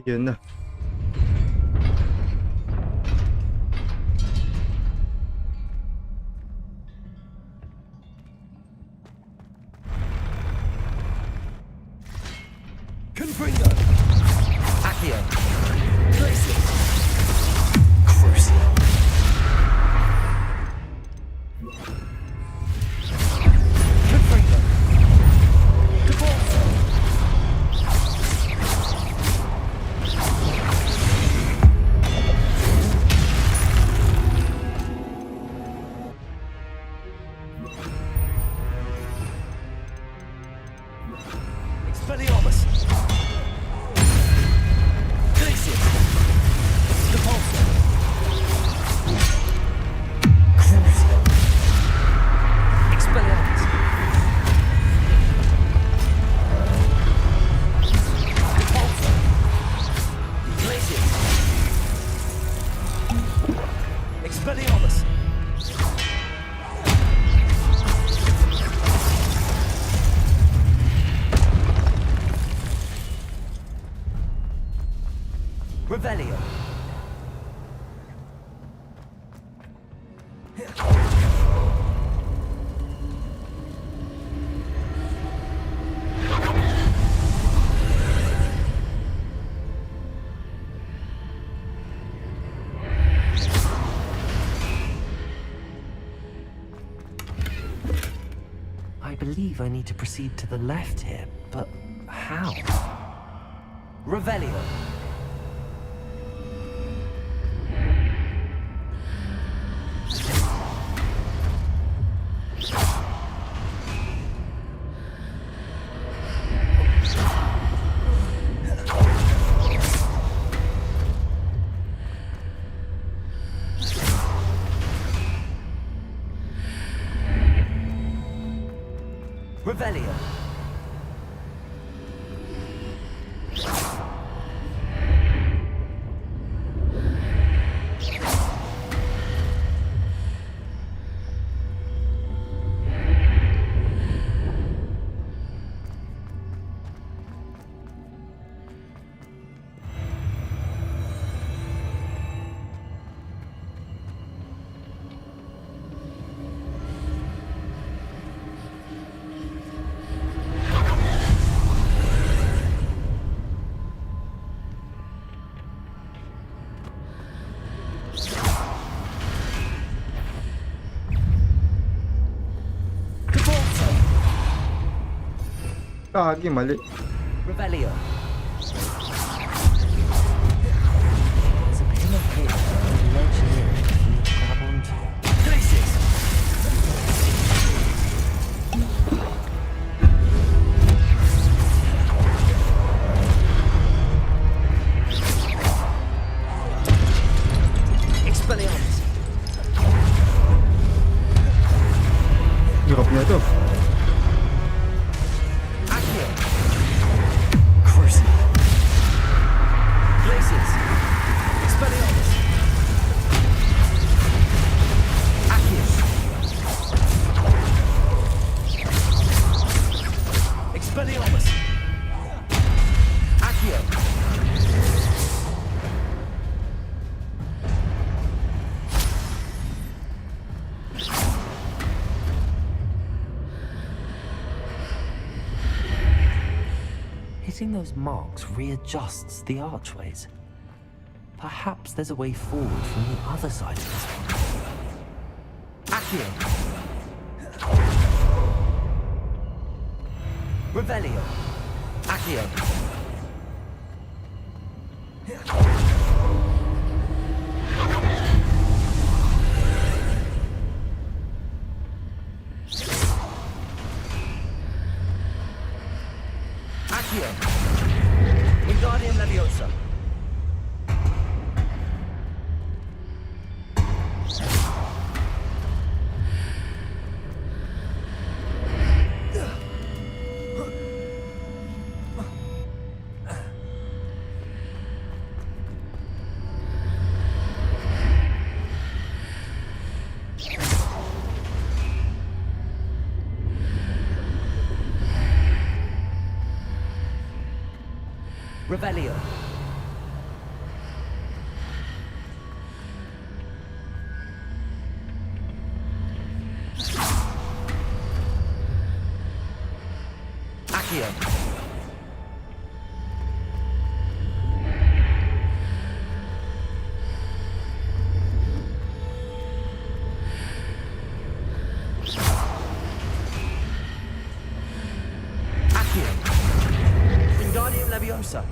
Yun na. Confringo! Accio! Glacius! Crucio! Confringo! Depulso! Expelliarmus! Glacius! Depulso! Crucio! Expelliarmus! Depulso! Glacius! Expelliarmus! Revelio. I believe I need to proceed to the left here, but how? Revelio. Revelio. Lagi mali. Revelio. There's a pillar here and a ledge here for me to grab onto. Glacius! Expelliarmus! Hirap na ito. Glacius! Expelliarmus! Accio! Expelliarmus! Accio! Hitting those marks readjusts the archways. Perhaps there's a way forward from the other side of this one. Accio! Revelio! Accio! Accio! Wingardium Leviosa! Revelio. Accio. Accio. Wingardium Leviosa.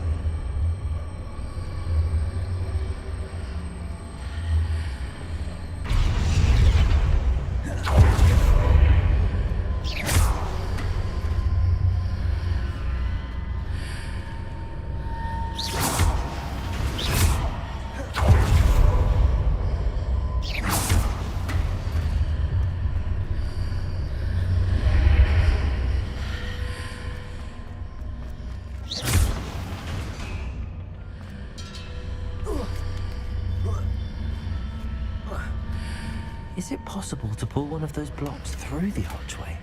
Is it possible to pull one of those blocks through the archway?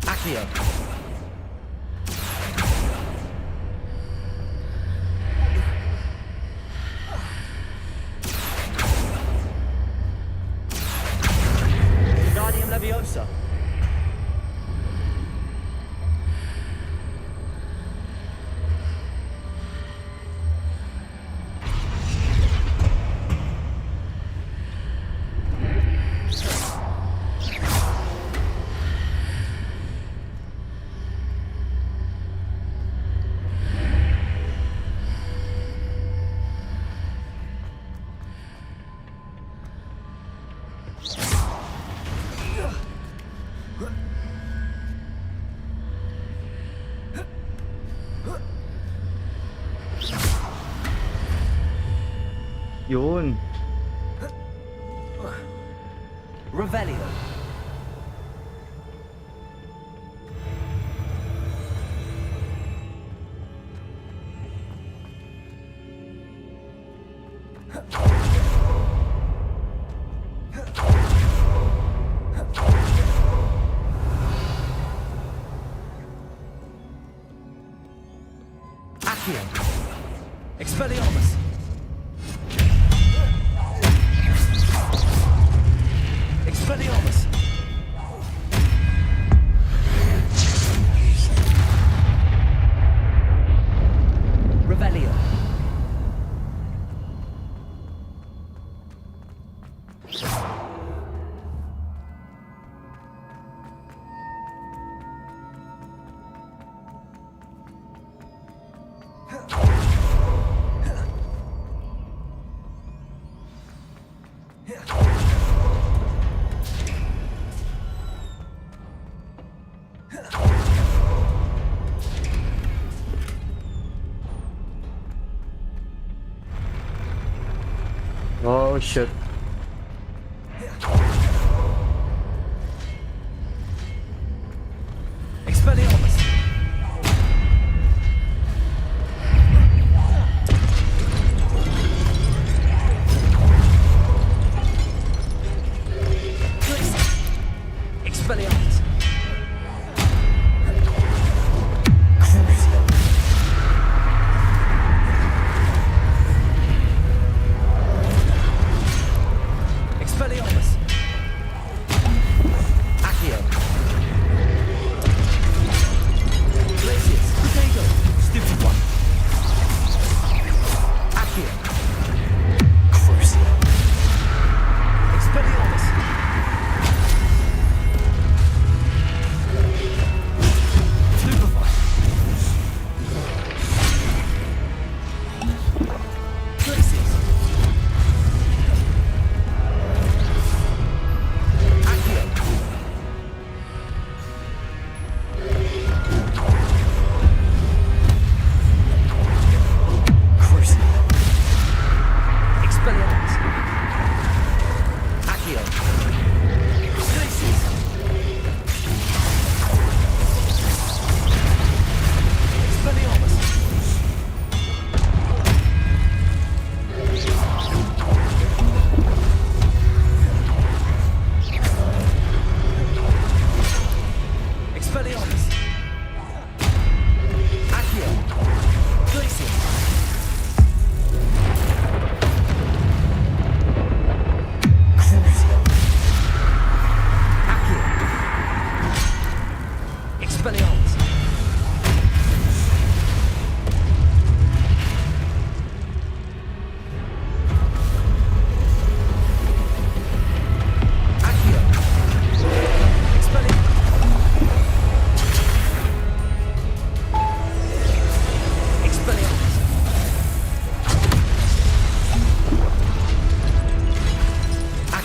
Accio! Wingardium Leviosa! Yun. Revelio. Accio. Expelliarmus. Expelliarmus! Revelio. Oh shit. Expelliarmus! Expelliarmus!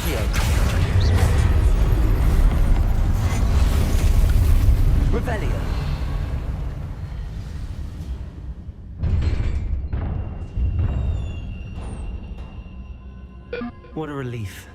Accio. Revelio. What a relief.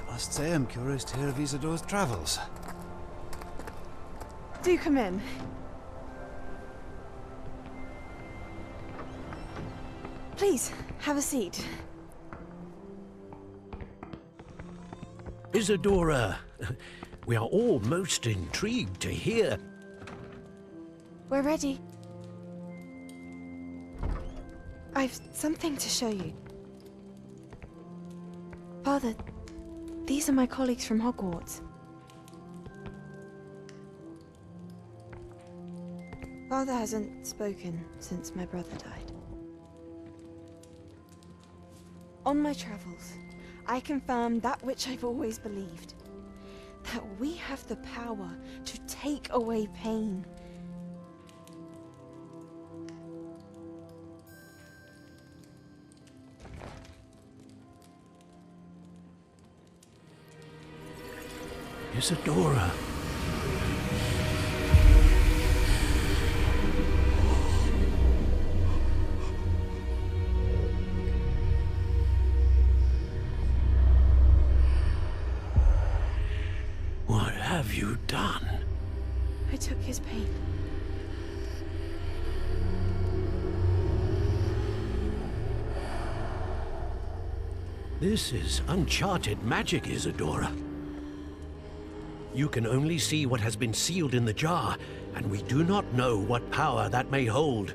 I must say I'm curious to hear of Isadore's travels. Do come in. Please, have a seat. Isadora, we are all most intrigued to hear. We're ready. I've something to show you. Father, these are my colleagues from Hogwarts. Father hasn't spoken since my brother died. On my travels, I confirmed that which I've always believed. That we have the power to take away pain. Isadora. What have you done? I took his pain. This is uncharted magic, Isadora. You can only see what has been sealed in the jar, and we do not know what power that may hold.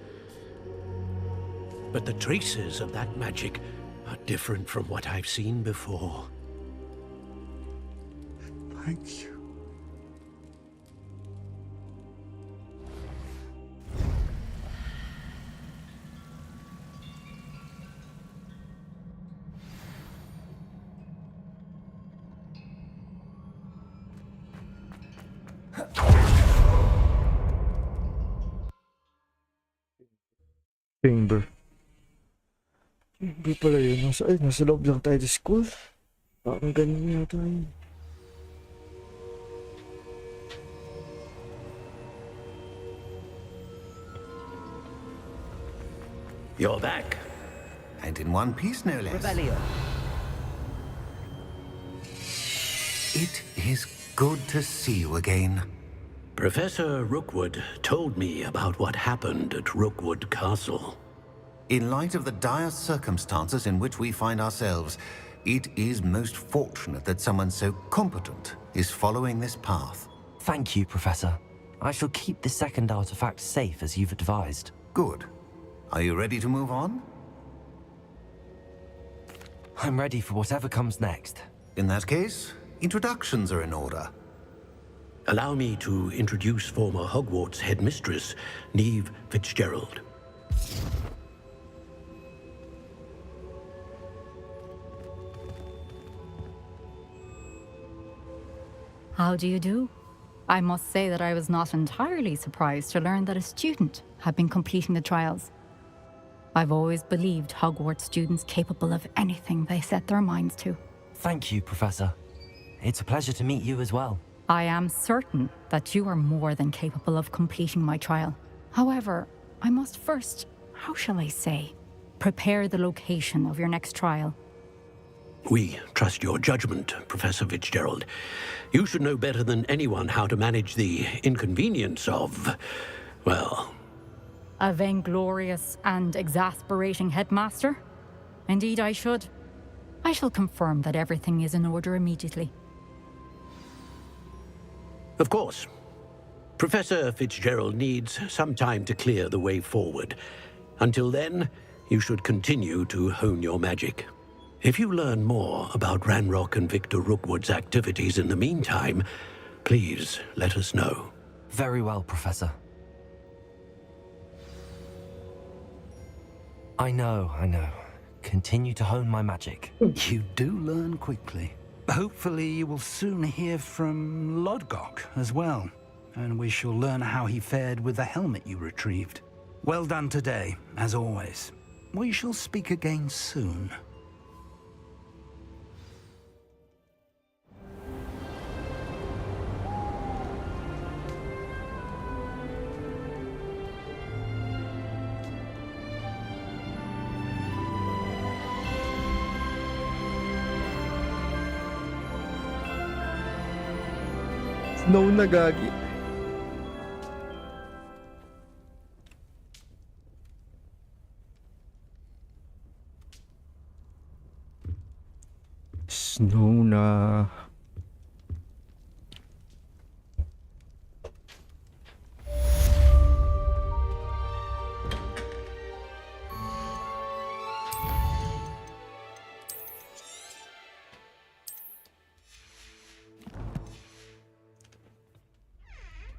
But the traces of that magic are different from what I've seen before. Thank you. Chamber. Chamber pala yun. Nasa loob lang tayo sa school. Parang ganyan yata yun. You're back. And in one piece, no less. Revelio. It is good to see you again. Professor Rookwood told me about what happened at Rookwood Castle. In light of the dire circumstances in which we find ourselves, it is most fortunate that someone so competent is following this path. Thank you, Professor. I shall keep the second artifact safe as you've advised. Good. Are you ready to move on? I'm ready for whatever comes next. In that case, introductions are in order. Allow me to introduce former Hogwarts headmistress, Neve Fitzgerald. How do you do? I must say that I was not entirely surprised to learn that a student had been completing the trials. I've always believed Hogwarts students capable of anything they set their minds to. Thank you, Professor. It's a pleasure to meet you as well. I am certain that you are more than capable of completing my trial. However, I must first, how shall I say, prepare the location of your next trial. We trust your judgment, Professor Fitzgerald. You should know better than anyone how to manage the inconvenience of, well, A vainglorious and exasperating headmaster? Indeed, I should. I shall confirm that everything is in order immediately. Of course. Professor Fitzgerald needs some time to clear the way forward. Until then, you should continue to hone your magic. If you learn more about Ranrock and Victor Rookwood's activities in the meantime, please let us know. Very well, Professor. I know. Continue to hone my magic. You do learn quickly. Hopefully you will soon hear from Lodgok as well, and we shall learn how he fared with the helmet you retrieved. Well done today, as always. We shall speak again soon. Snow na gagi. Snow na.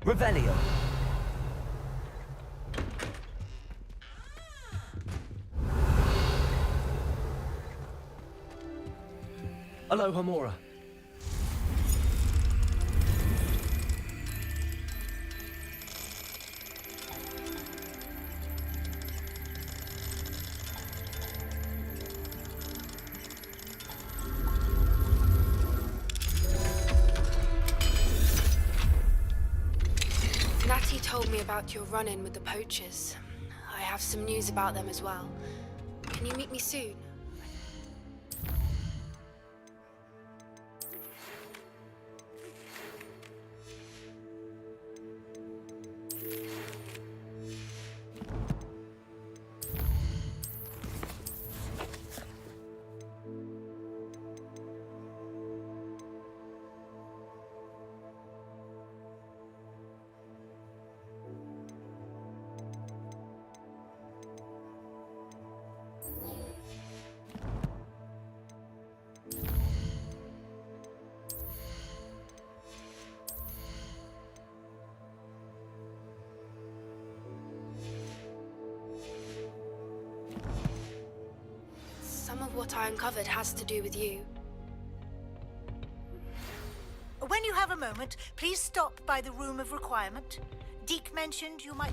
Revelio. Aloha Mora. Natty told me about your run-in with the poachers. I have some news about them as well. Can you meet me soon? Some of what I uncovered has to do with you. When you have a moment, please stop by the room of requirement. Deke mentioned you might...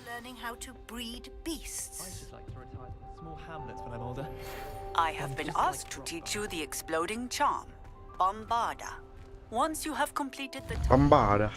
Learning how to breed beasts. I just like to retire to small hamlets when I'm older. I have been asked to teach you the exploding charm, Bombarda. Once you have completed the... Bombarda.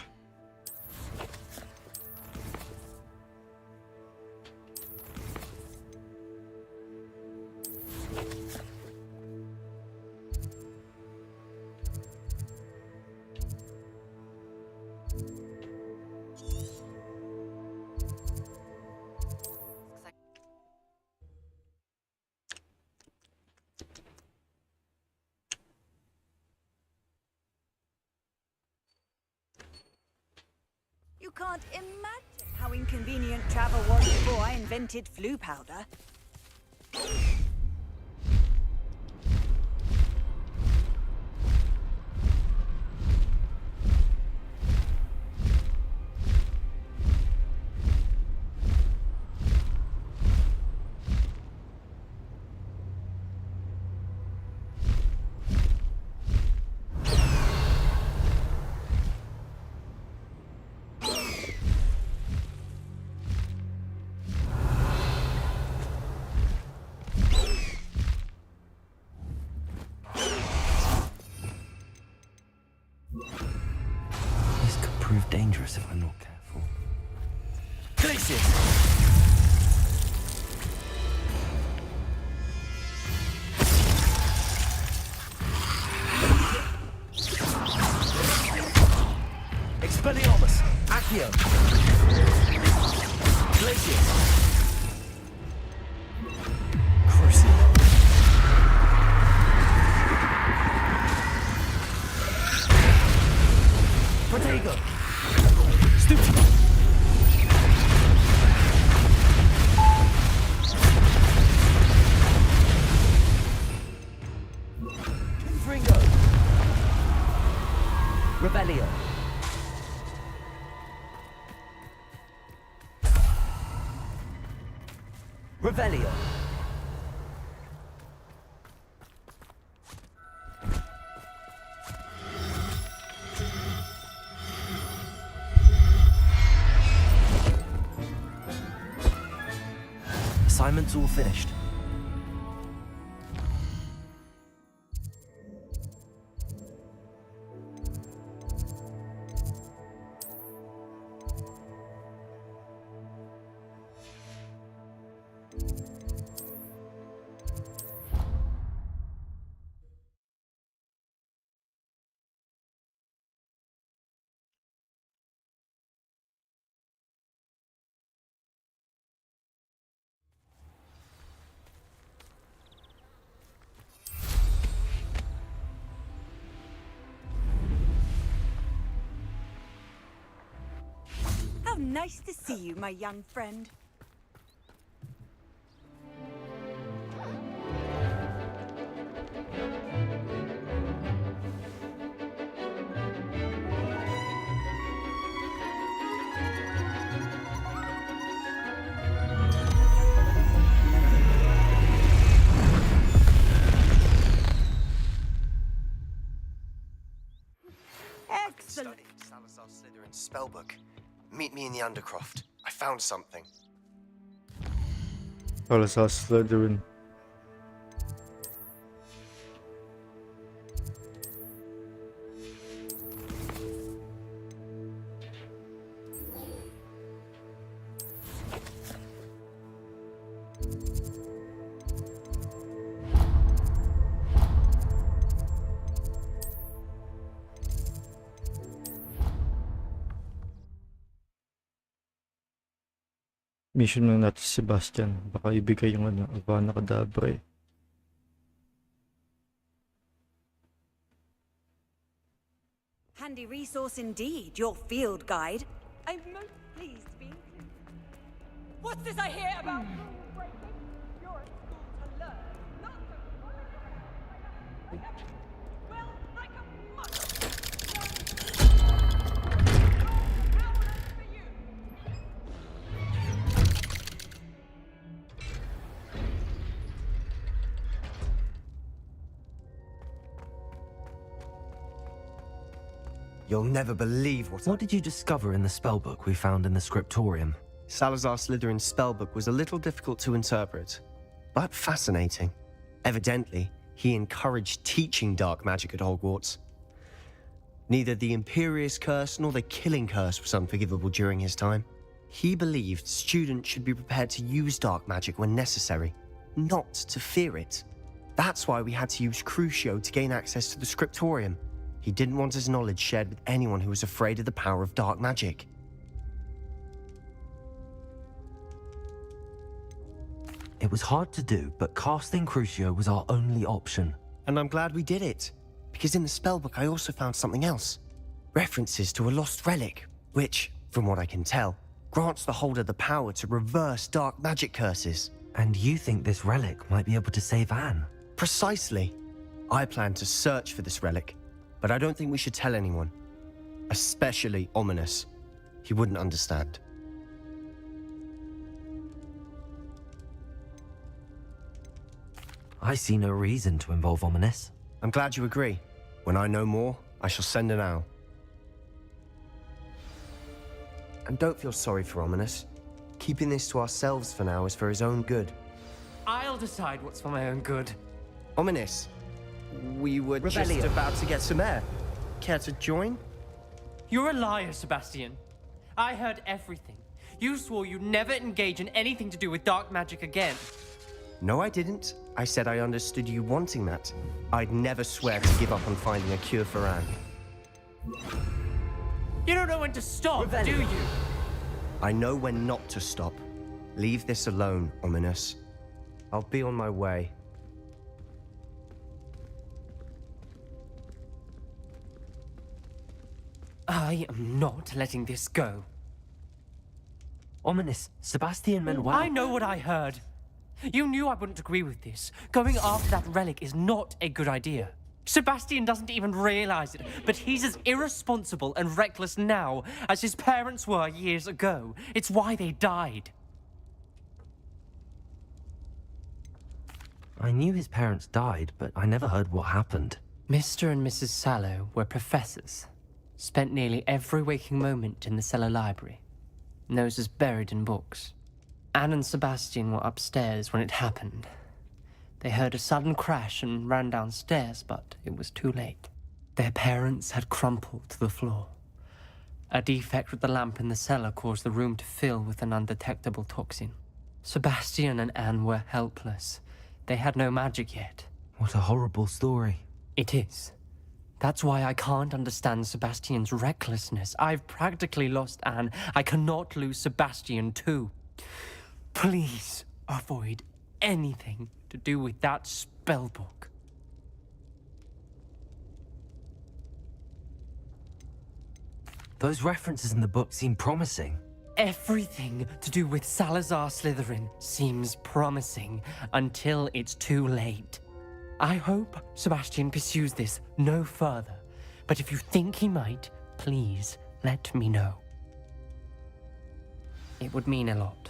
You can't imagine how inconvenient travel was before I invented flu powder. Prove dangerous if I'm not careful. Glaciers! Accio. Glacius. Crucial. Protego. Stupid. Confringo. Rebellion. Revelio. Assignment's all finished. How nice to see you, my young friend. Excellent. Salazar Slytherin's spellbook. Meet me in the Undercroft. I found something. Salazar Slytherin. Mission lang natin si Sebastian. Baka ibigay yung Avada Kedavra eh. Handy resource indeed, your field guide. I'm most pleased to be included. What's this I hear about rule breaking? You're at school to learn, not to well, like a mother. You'll never believe What did you discover in the spellbook we found in the scriptorium? Salazar Slytherin's spellbook was a little difficult to interpret, but fascinating. Evidently, he encouraged teaching dark magic at Hogwarts. Neither the Imperious Curse nor the Killing Curse was unforgivable during his time. He believed students should be prepared to use dark magic when necessary, not to fear it. That's why we had to use Crucio to gain access to the scriptorium. He didn't want his knowledge shared with anyone who was afraid of the power of dark magic. It was hard to do, but casting Crucio was our only option. And I'm glad we did it, because in the spellbook I also found something else. References to a lost relic, which, from what I can tell, grants the holder the power to reverse dark magic curses. And you think this relic might be able to save Anne? Precisely. I plan to search for this relic, but I don't think we should tell anyone. Especially Ominous. He wouldn't understand. I see no reason to involve Ominous. I'm glad you agree. When I know more, I shall send an owl. And don't feel sorry for Ominous. Keeping this to ourselves for now is for his own good. I'll decide what's for my own good. Ominous, we were Rebellion. just about to get some air. Care to join? You're a liar, Sebastian. I heard everything. You swore you'd never engage in anything to do with dark magic again. No, I didn't. I said I understood you wanting that. I'd never swear to give up on finding a cure for Anne. You don't know when to stop, do you? I know when not to stop. Leave this alone, Ominous. I'll be on my way. I am not letting this go. Ominous, Sebastian meant well. I know what I heard. You knew I wouldn't agree with this. Going after that relic is not a good idea. Sebastian doesn't even realize it, but he's as irresponsible and reckless now as his parents were years ago. It's why they died. I knew his parents died, but I never heard what happened. Mr. and Mrs. Sallow were professors. Spent nearly every waking moment in the cellar library. Noses buried in books. Anne and Sebastian were upstairs when it happened. They heard a sudden crash and ran downstairs, but it was too late. Their parents had crumpled to the floor. A defect with the lamp in the cellar caused the room to fill with an undetectable toxin. Sebastian and Anne were helpless. They had no magic yet. What a horrible story. It is. That's why I can't understand Sebastian's recklessness. I've practically lost Anne. I cannot lose Sebastian too. Please avoid anything to do with that spellbook. Those references in the book seem promising. Everything to do with Salazar Slytherin seems promising until it's too late. I hope Sebastian pursues this no further, but if you think he might, please let me know. It would mean a lot.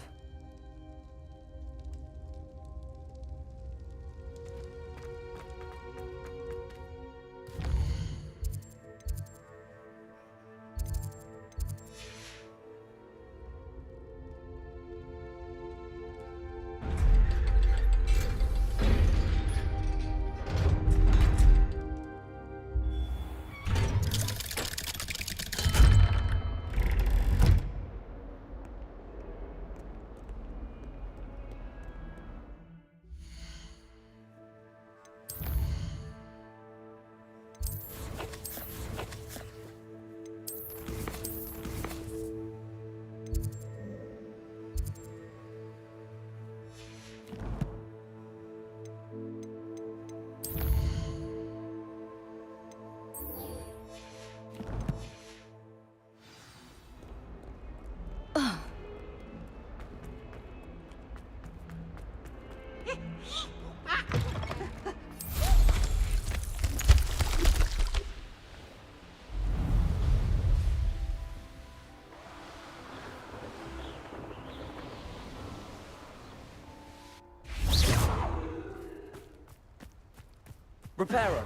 Repairer!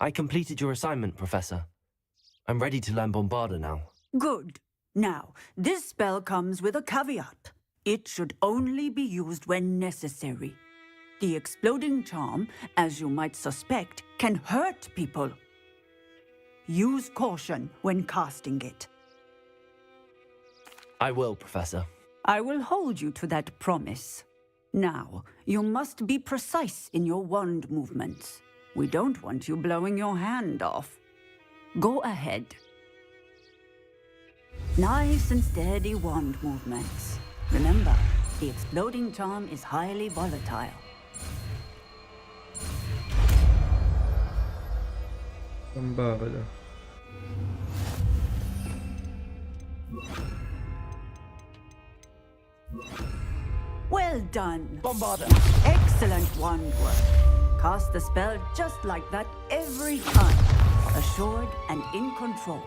I completed your assignment, Professor. I'm ready to learn Bombarda now. Good. Now, this spell comes with a caveat. It should only be used when necessary. The exploding charm, as you might suspect, can hurt people. Use caution when casting it. I will, Professor. I will hold you to that promise. Now, you must be precise in your wand movements. We don't want you blowing your hand off. Go ahead. Nice and steady wand movements. Remember, the exploding charm is highly volatile. Bombarda. Well done. Bombarda. Excellent wand work. Cast the spell just like that every time. Assured and in control.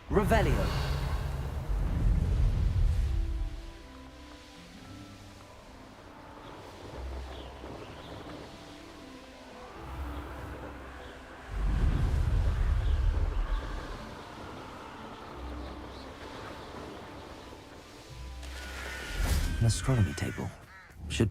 Revelio. an astronomy table. Should...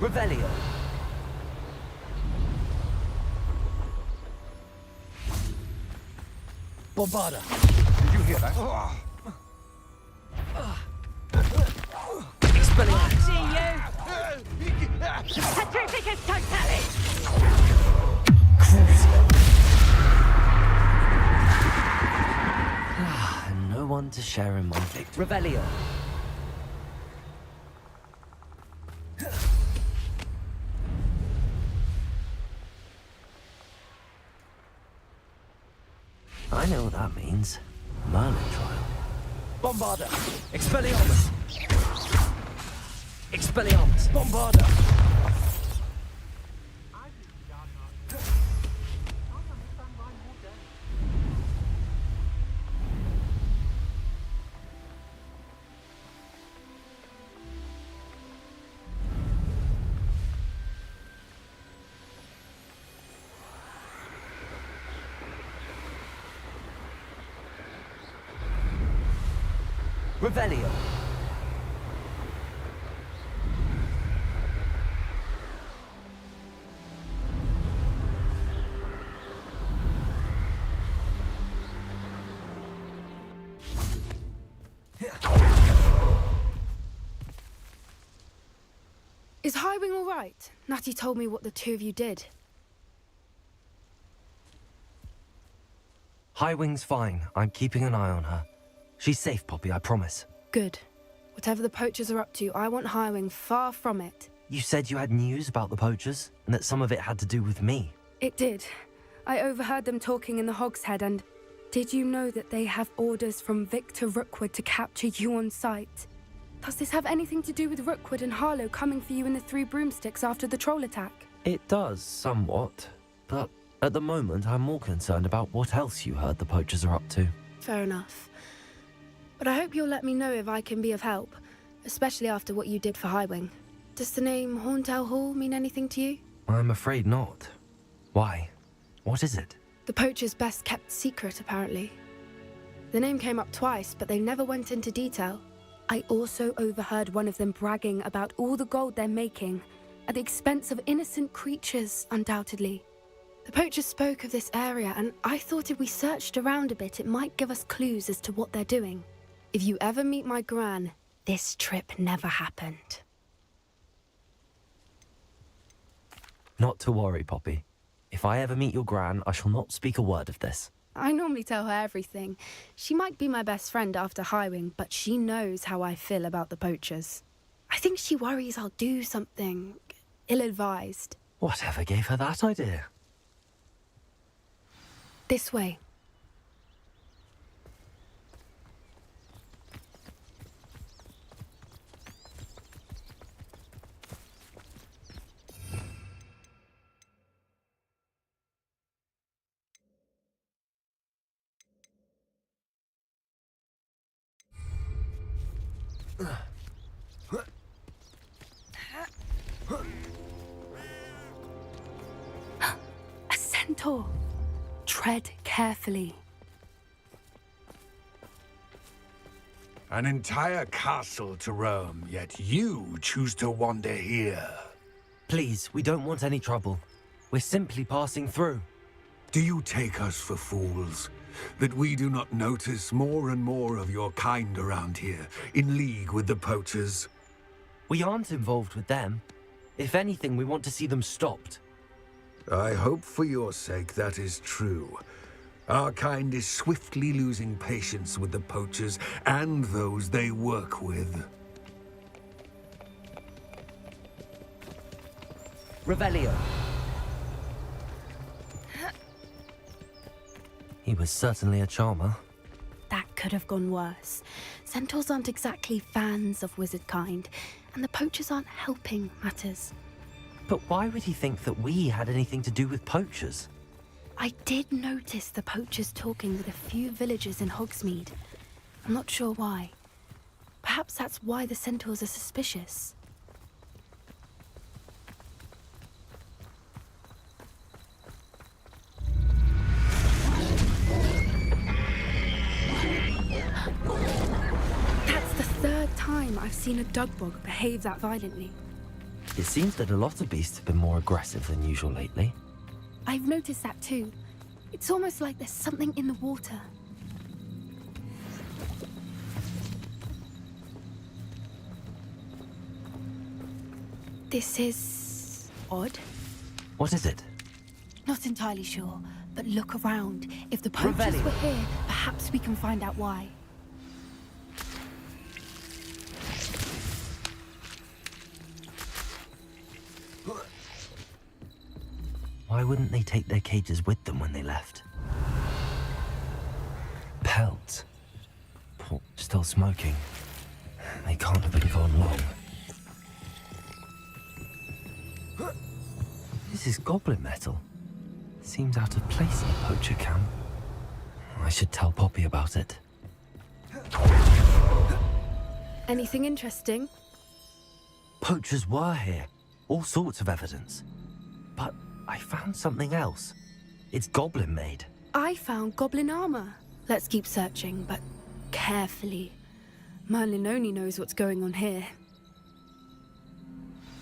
Revelio. Bombarda! Did you hear that? Expelliarmus! See you! Petrificus totalis! And no one to share in my victory. Revelio. I know what that means. Merlin trial. Bombarda! Expelliarmus! Expelliarmus! Bombarda! Revelio. Is Highwing all right? Natty told me what the two of you did. Highwing's fine. I'm keeping an eye on her. She's safe, Poppy, I promise. Good. Whatever the poachers are up to, I want Highwing far from it. You said you had news about the poachers, and that some of it had to do with me. It did. I overheard them talking in the Hogshead, and did you know that they have orders from Victor Rookwood to capture you on sight? Does this have anything to do with Rookwood and Harlow coming for you in the Three Broomsticks after the troll attack? It does, somewhat. But at the moment, I'm more concerned about what else you heard the poachers are up to. Fair enough. But I hope you'll let me know if I can be of help, especially after what you did for Highwing. Does the name Horndale Hall mean anything to you? I'm afraid not. Why? What is it? The poachers' best kept secret, apparently. The name came up twice, but they never went into detail. I also overheard one of them bragging about all the gold they're making, at the expense of innocent creatures, undoubtedly. The poachers spoke of this area, and I thought if we searched around a bit, it might give us clues as to what they're doing. If you ever meet my gran, this trip never happened. Not to worry, Poppy. If I ever meet your gran, I shall not speak a word of this. I normally tell her everything. She might be my best friend after Highwing, but she knows how I feel about the poachers. I think she worries I'll do something ill-advised. Whatever gave her that idea? This way. A centaur. Tread carefully. An entire castle to roam, yet you choose to wander here. Please, we don't want any trouble. We're simply passing through. Do you take us for fools? That we do not notice more and more of your kind around here, in league with the poachers? We aren't involved with them. If anything, we want to see them stopped. I hope for your sake that is true. Our kind is swiftly losing patience with the poachers and those they work with. Revelio. He was certainly a charmer. That could have gone worse. Centaurs aren't exactly fans of wizard kind, and the poachers aren't helping matters. But why would he think that we had anything to do with poachers? I did notice the poachers talking with a few villagers in Hogsmeade. I'm not sure why. Perhaps that's why the centaurs are suspicious. That's the third time I've seen a dugbog behave that violently. It seems that a lot of beasts have been more aggressive than usual lately. I've noticed that too. It's almost like there's something in the water. This is odd. What is it? Not entirely sure, but look around. If the poachers were here, perhaps we can find out why. Why wouldn't they take their cages with them when they left? Pelts. Still smoking. They can't have been gone long. This is goblin metal. Seems out of place in a poacher camp. I should tell Poppy about it. Anything interesting? Poachers were here. All sorts of evidence. But I found something else. It's goblin made. I found goblin armor. Let's keep searching, but carefully. Merlin only knows what's going on here.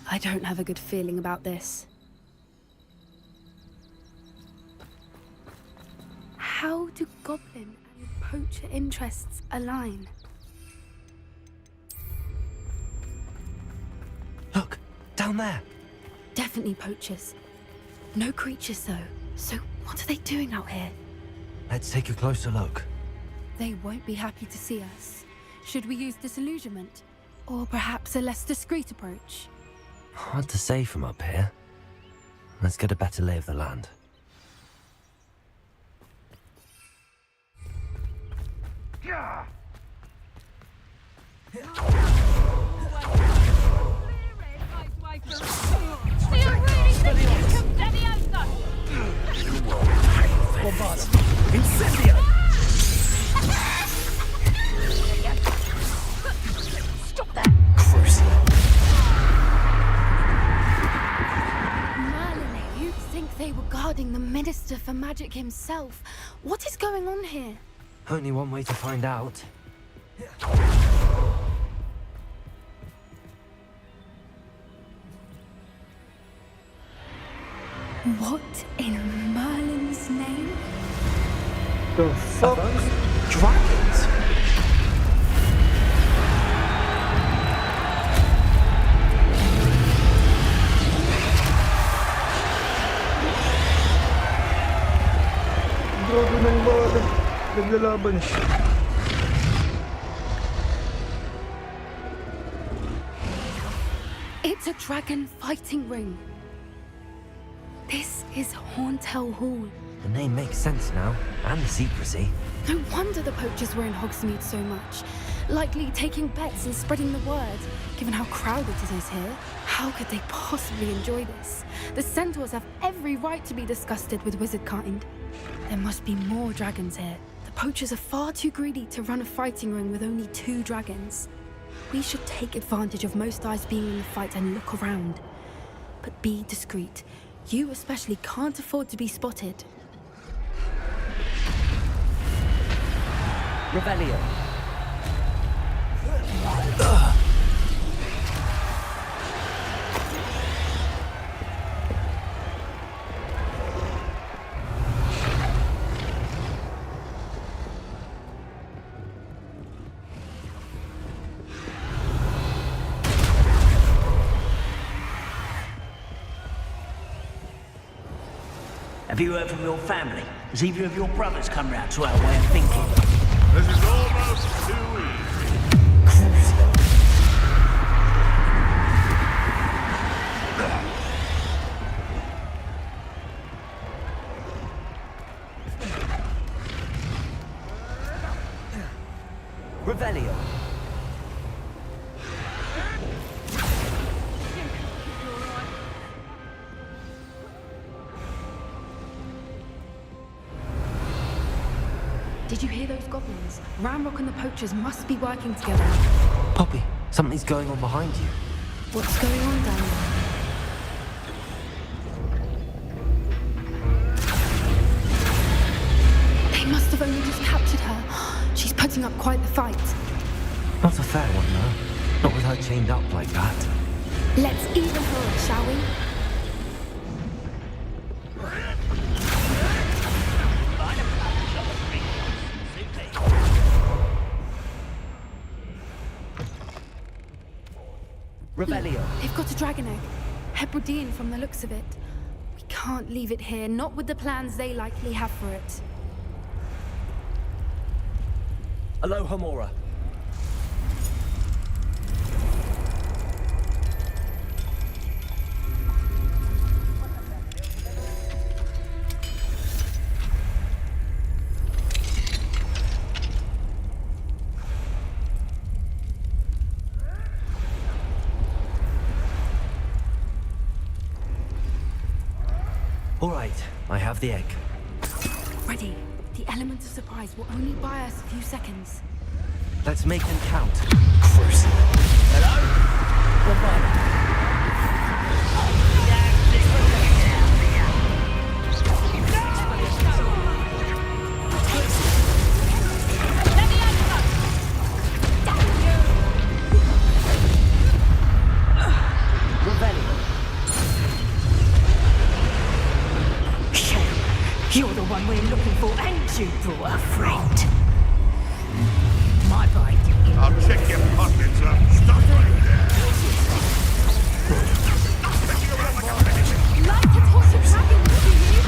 I don't have a good feeling about this. How do goblin and poacher interests align? Look, down there. Definitely poachers. No creatures though, so what are they doing out here? Let's take a closer look. They won't be happy to see us. Should we use disillusionment? Or perhaps a less discreet approach? Hard to say from up here. Let's get a better lay of the land. Incendio! Stop that! Merlin, you'd think they were guarding the Minister for Magic himself. What is going on here? Only one way to find out. What in Merlin's name? The fuck? Dragons? Grabe ng bala. Naglalaban siya. It's a dragon fighting ring. This is Horntail Hall. The name makes sense now, and the secrecy. No wonder the poachers were in Hogsmeade so much. Likely taking bets and spreading the word, given how crowded it is here. How could they possibly enjoy this? The centaurs have every right to be disgusted with wizard kind. There must be more dragons here. The poachers are far too greedy to run a fighting ring with only 2 dragons. We should take advantage of most eyes being in the fight and look around. But be discreet. You especially can't afford to be spotted. Revelio. Have you heard from your family? Has either of your brothers come round to our way of thinking? This is almost too easy. Revelio. Did you hear those goblins? Ramrock and the poachers must be working together. Poppy, something's going on behind you. What's going on down there? They must have only just captured her. She's putting up quite the fight. Not a fair one, though. Not with her chained up like that. Let's even her up, shall we? Revelio. They've got a dragon egg. Hebridean from the looks of it. We can't leave it here, not with the plans they likely have for it. Aloha, Mora. All right, I have the egg. Ready. The element of surprise will only buy us a few seconds. Let's make them count. Cruising. You're the one we're looking for, ain't you, poor friend? My bite. I'll check your pockets up. Stop right there. Like to toss a dragon, do you?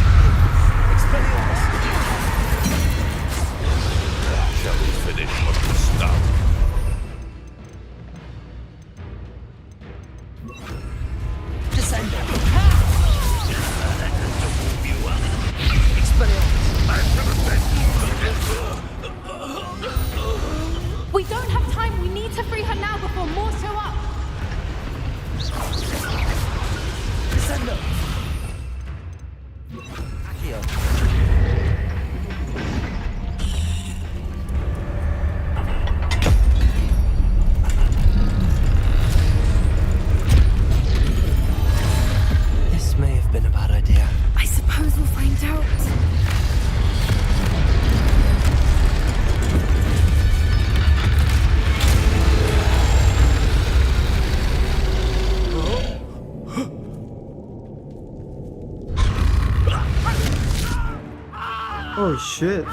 Shall we finish what we started? We don't have time. We need to free her now before more show up. Descendo. Accio. This may have been a bad idea. I suppose we'll find out. Oh shit.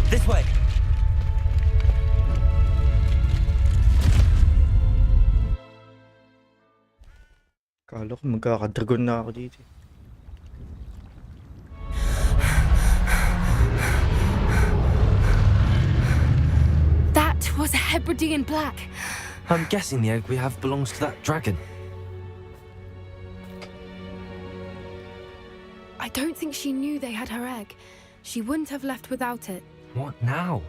This way. Kala ko magkakadragon na ako dito. That was a Hebridean black. I'm guessing the egg we have belongs to that dragon. I don't think she knew they had her egg. She wouldn't have left without it. What now?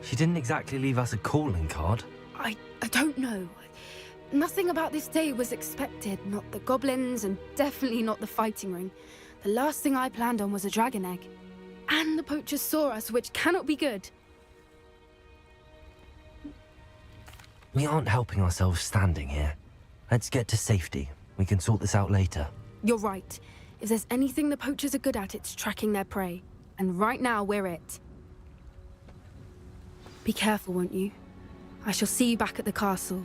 She didn't exactly leave us a calling card. I don't know. Nothing about this day was expected. Not the goblins, and definitely not the fighting ring. The last thing I planned on was a dragon egg. And the poachers saw us, which cannot be good. We aren't helping ourselves standing here. Let's get to safety. We can sort this out later. You're right. If there's anything the poachers are good at, it's tracking their prey. And right now, we're it. Be careful, won't you? I shall see you back at the castle.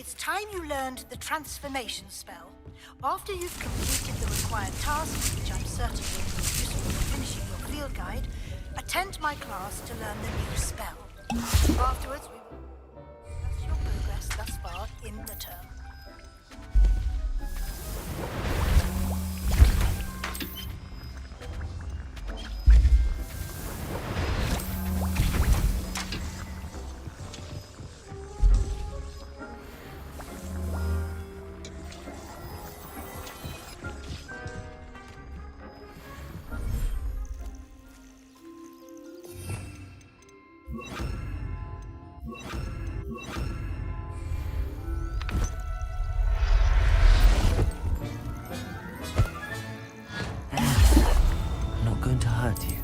It's time you learned the transformation spell. After you've completed the required tasks, which I'm certain will be useful for finishing your field guide, attend my class to learn the new spell. Afterwards, we will discuss your progress thus far in the term. I'm not going to hurt you.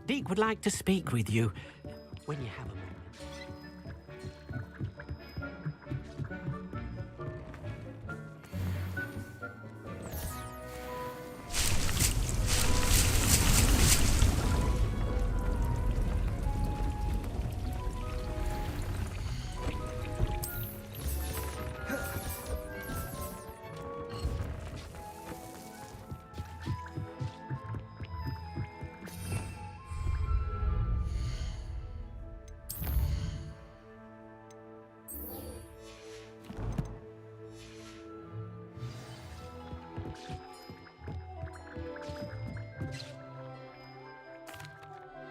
Deke would like to speak with you when you have a moment.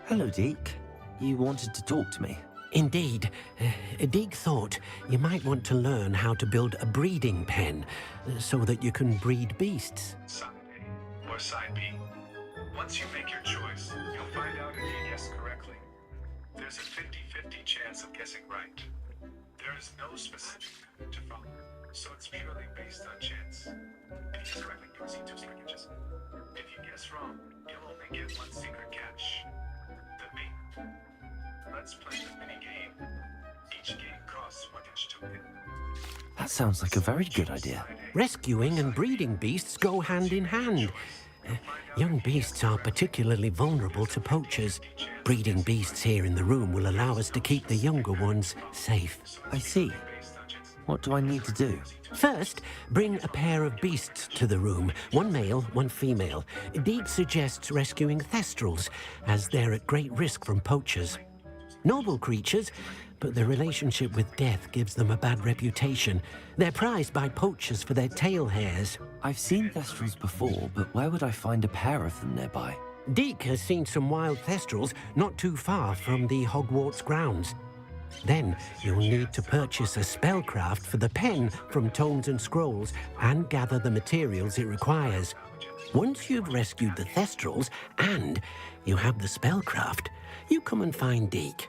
Hello, Deke. You wanted to talk to me? Indeed. Deke thought you might want to learn how to build a breeding pen so that you can breed beasts. Side A or Side B. Once you make your choice, you'll find out if you guess correctly. There's a 50-50 chance of guessing right. There is no specific method to follow, so it's purely based on chance. If you guess correctly, you'll see 2 scratches. If you guess wrong, you'll only get 1 secret catch. The bait. Let's play the mini game. Each game costs 1 catch token. That sounds like a very good idea. Rescuing and breeding beasts go hand in hand. Young beasts are particularly vulnerable to poachers. Breeding beasts here in the room will allow us to keep the younger ones safe. I see. What do I need to do? First, bring a pair of beasts to the room. One male, one female. Deek suggests rescuing thestrals, as they're at great risk from poachers. Noble creatures, but their relationship with death gives them a bad reputation. They're prized by poachers for their tail hairs. I've seen thestrals before, but where would I find a pair of them nearby? Deek has seen some wild thestrals not too far from the Hogwarts grounds. Then you'll need to purchase a spellcraft for the pen from Tomes and Scrolls and gather the materials it requires. Once you've rescued the thestrals and you have the spellcraft, you come and find Deek.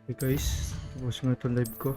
Okay guys, tapos nga itong live ko.